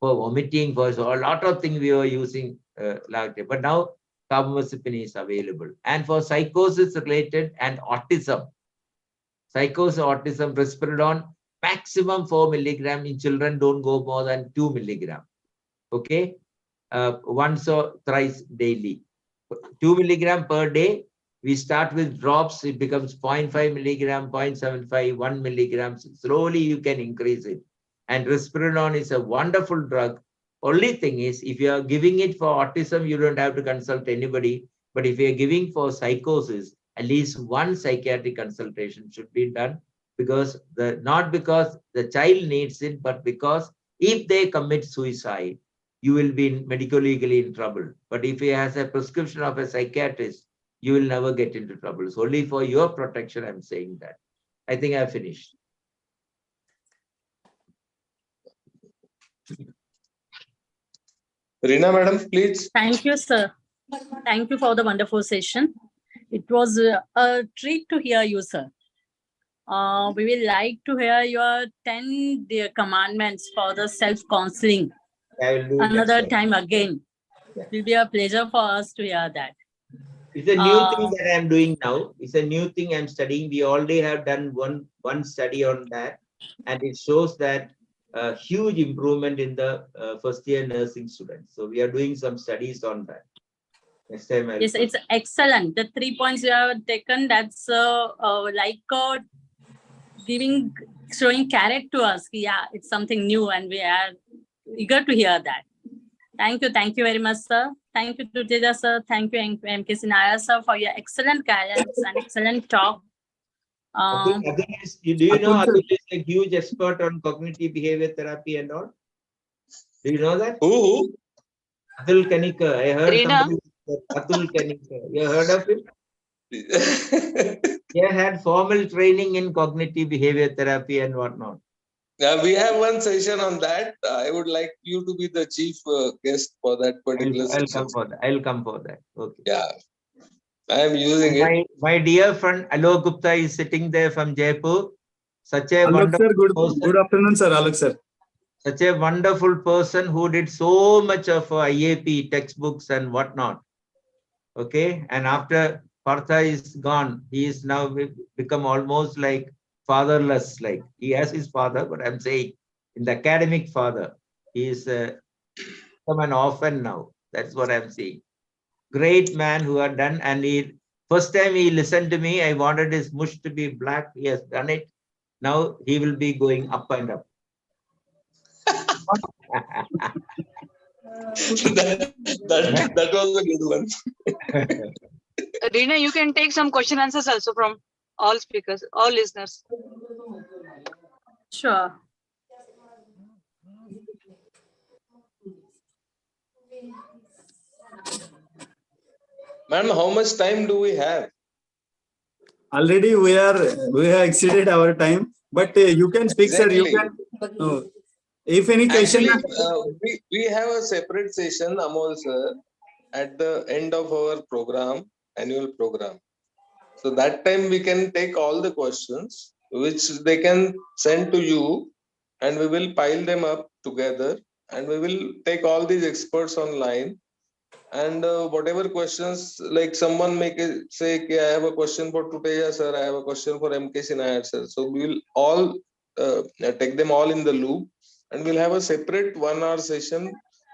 S7: For vomiting, for so a lot of things we were using Largectile. But now carbamazepine is available. And for psychosis related and autism, psychosis, autism, risperidone, maximum 4 milligram in children, don't go more than 2 milligram. Okay, once or thrice daily. 2 milligram per day. We start with drops, it becomes 0.5 milligram, 0.75, 1 milligram. Slowly you can increase it. And risperidone is a wonderful drug. Only thing is, if you are giving it for autism, you don't have to consult anybody. But if you are giving for psychosis, at least one psychiatric consultation should be done, because not because the child needs it, but because if they commit suicide, you will be medically in trouble. But if he has a prescription of a psychiatrist, you will never get into trouble. So only for your protection, I'm saying that. I think I've finished.
S6: Reena, madam, please.
S4: Thank you, sir. Thank you for the wonderful session. It was a treat to hear you, sir. We will like to hear your 10 commandments for the self-counseling.
S7: I will do it
S4: another time again.
S7: Yeah.
S4: It will be a pleasure for us to hear that.
S7: It's a new thing that I'm doing now. It's a new thing I'm studying. We already have done one study on that, and it shows that huge improvement in the first year nursing students. So we are doing some studies on that. Next time I'll
S4: yes, it's excellent. The 3 points you have taken, that's like showing carrot to us. Yeah, it's something new and we are eager to hear that. Thank you very much, sir. Thank you, Tuteja, sir. Thank you, M.K.C. Nair, sir, for your excellent guidance and excellent talk.
S7: do you know Atul is a huge expert on cognitive behavior therapy and all? Do you know that?
S6: Who?
S7: Atul Kanikar. I heard
S11: Reena?
S7: somebody. Atul Kanikar. You heard of him? He had formal training in cognitive behavior therapy and whatnot.
S6: We have one session on that. I would like you to be the chief guest for that particular
S7: I'll
S6: session.
S7: come for that. I'll come for that. Okay.
S6: Yeah, I am using it.
S7: My dear friend Alok Gupta is sitting there from Jaipur. Such a wonderful
S13: sir,
S7: person.
S13: good afternoon, sir. Alok sir.
S7: Such a wonderful person who did so much of IAP textbooks and whatnot. Okay, and after Partha is gone, he is now become almost like fatherless. Like he has his father, but I'm saying in the academic father, he is become an orphan now. That's what I'm saying. Great man who had done, and he first time he listened to me, I wanted his mush to be black. He has done it. Now he will be going up and up.
S6: that was a good one.
S11: Reena, you can take some question answers also from all speakers, all listeners.
S4: Sure.
S6: Madam, how much time do we have?
S13: Already we have exceeded our time, but you can speak,
S6: Exactly.
S13: sir. You can. If any question.
S6: Actually, we have a separate session, Amol sir, at the end of our program, annual program. So that time we can take all the questions which they can send to you, and we will pile them up together, and we will take all these experts online, and whatever questions, like someone may say, okay, I have a question for Tuteja sir, I have a question for M.K.C. Nair sir. So we will all take them all in the loop, and we'll have a separate 1 hour session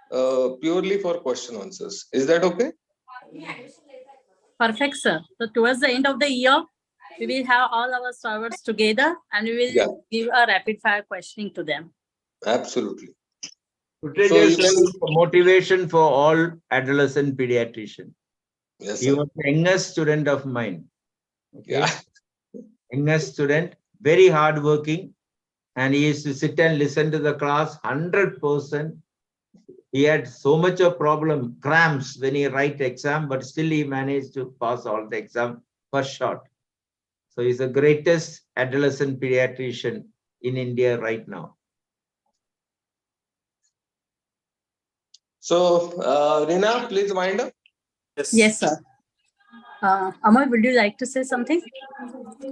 S6: purely for question answers. Is that okay?
S4: Perfect, sir. So towards the end of the year, we will have all our servers together and we will give a rapid fire questioning to them.
S6: Absolutely.
S7: Tuteja sir is a motivation for all adolescent pediatrician.
S6: Yes,
S7: He
S6: sir.
S7: was the youngest student of mine. Okay.
S6: Yeah.
S7: Youngest student, very hardworking, and he used to sit and listen to the class 100%. He had so much of problem, cramps when he write exam, but still he managed to pass all the exam first shot. So he's the greatest adolescent pediatrician in India right now.
S6: So, Rina, please wind up.
S4: Yes, sir. Amol, would you like to say something?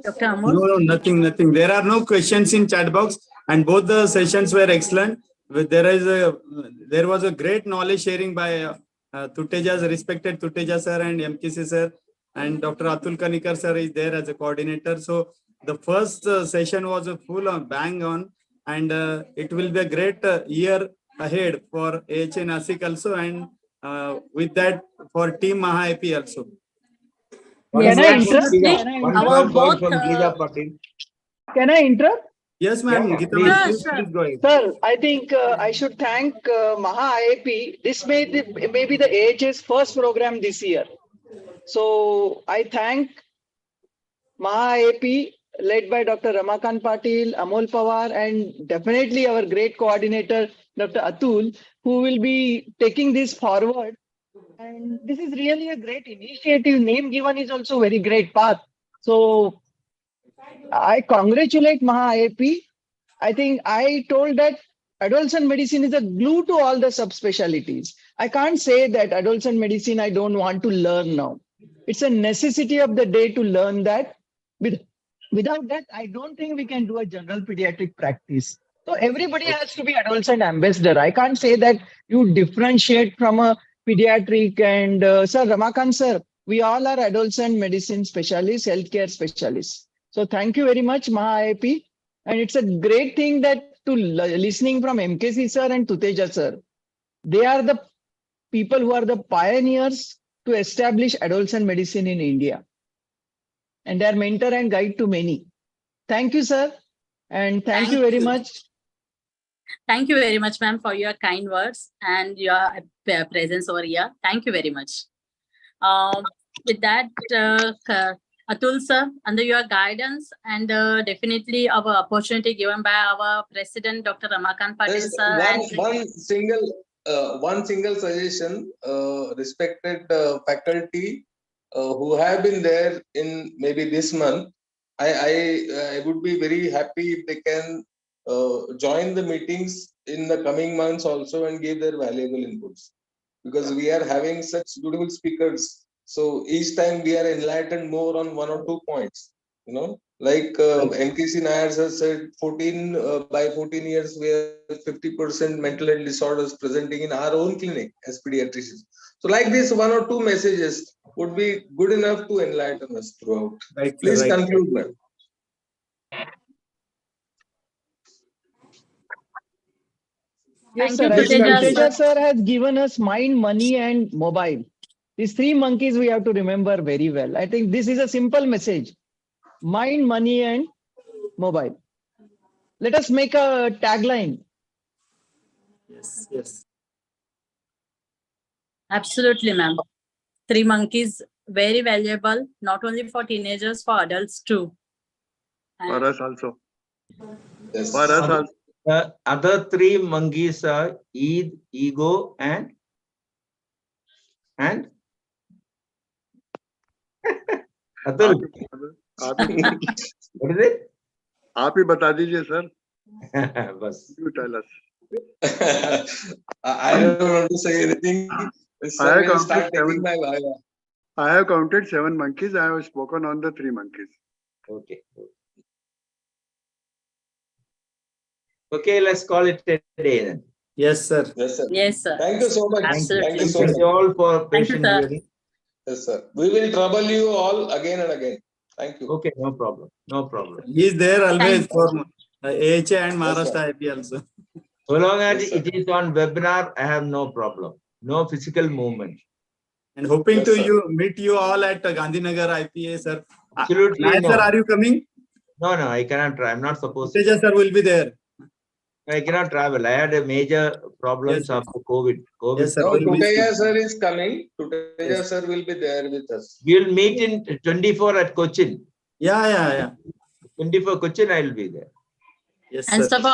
S4: Dr. Amol?
S13: No, nothing. There are no questions in chat box, and both the sessions were excellent. There was a great knowledge sharing by Tuteja's respected Tuteja sir and M.K.C sir, and Dr. Atul Kanikar sir is there as a coordinator. So the first session was a full on bang on, and it will be a great year ahead for AHA Nasik also, and with that for Team Maha-AP also.
S11: Can I interrupt?
S7: One call from Geeta Patil.
S11: Can I interrupt?
S13: Yes, ma'am.
S7: Yeah,
S13: Geeta, please go ahead.
S11: Sir, I think I should thank Maha-AP. This may be the AH's first program this year. So I thank Maha-AP led by Dr. Ramakant Patil, Amol Pawar, and definitely our great coordinator, Dr. Atul, who will be taking this forward. And this is really a great initiative. Name given is also very great path. So I congratulate Maha-AP. I think I told that adolescent medicine is a glue to all the subspecialties. I can't say that adolescent medicine I don't want to learn now. It's a necessity of the day to learn that. Without that, I don't think we can do a general pediatric practice. So everybody has to be adolescent ambassador. I can't say that you differentiate from a pediatric and Sir Ramakant sir, we all are adolescent medicine specialists, healthcare specialists. So thank you very much, Maha-AP. And it's a great thing that listening from M.K.C sir and Tuteja sir, they are the people who are the pioneers to establish adolescent medicine in India. And they are mentor and guide to many. Thank you, sir. And thank you very much.
S4: Thank you very much, ma'am, for your kind words and your presence over here. Thank you very much. With that, Atul sir, under your guidance and definitely our opportunity given by our president, Dr. Ramakant Patil sir.
S6: One single suggestion, respected faculty who have been there in maybe this month. I would be very happy if they can join the meetings in the coming months also and give their valuable inputs, because we are having such beautiful speakers. So each time we are enlightened more on 1 or 2 points, you know, like M.K.C Nair has said, by 14 years, we have 50% mental health disorders presenting in our own clinic as pediatricians. So like this, 1 or 2 messages would be good enough to enlighten us throughout.
S13: Right,
S6: Please
S13: right.
S6: conclude, ma'am.
S11: Yes, sir. Tuteja sir has given us mind, money, and mobile. These 3 monkeys we have to remember very well. I think this is a simple message. Mind, money, and mobile. Let us make a tagline.
S13: Yes.
S4: Absolutely, ma'am. 3 monkeys, very valuable, not only for teenagers, for adults too.
S8: For us also.
S6: Yes.
S8: For us also.
S7: The other 3 monkeys are Eid, ego, and Atul. What is it?
S8: आप ही बता दीजिए sir.
S7: Bas.
S8: You tell us.
S6: I don't want to say anything.
S8: I have counted 7 monkeys. I have spoken on the 3 monkeys.
S7: Okay. Okay, let's call it a day then.
S13: Yes, sir.
S6: Yes, sir.
S4: Yes, sir.
S6: Thank you so much.
S4: Absolutely.
S6: Thank you so
S7: Thank
S6: much.
S7: you all for
S4: Thank you,
S7: patient
S4: sir.
S7: hearing.
S6: Yes, sir. We will trouble you all again and again. Thank you.
S7: Okay, no problem. No problem.
S13: He is there always
S4: Thank you.
S13: for AHA and Maharashtra IP also.
S7: So long as
S6: Yes, sir.
S7: it is on webinar, I have no problem. No physical movement.
S13: And hoping
S6: Yes,
S13: to
S6: sir.
S13: meet you all at Gandhinagar IPA, sir.
S7: Absolutely
S13: Nair
S7: no.
S13: sir, are you coming?
S7: No, I cannot try. I'm not supposed to.
S13: Tuteja sir will be there.
S7: I cannot travel. I had a major problems
S13: Yes, yes.
S7: after COVID.
S13: Yes, sir.
S6: No,
S13: We'll miss
S6: Tuteja
S13: you.
S6: sir is coming. Tuteja
S13: Yes.
S6: sir will be there with us.
S7: We'll meet in 24 at Cochin.
S13: Yeah.
S7: 24 Cochin, I will be there.
S13: Yes,
S1: And
S13: sir.
S1: Sabha,